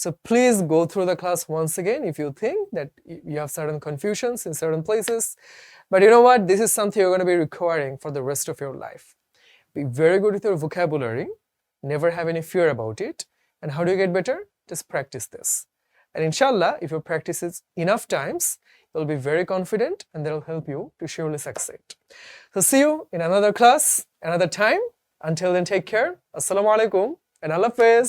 So please go through the class once again if you think that you have certain confusions in certain places. But you know what? This is something you're going to be requiring for the rest of your life. Be very good with your vocabulary. Never have any fear about it. And how do you get better? Just practice this. And inshallah, if you practice it enough times, you'll be very confident and that'll help you to surely succeed. So see you in another class, another time. Until then, take care. Assalamu alaikum and Allah Hafiz.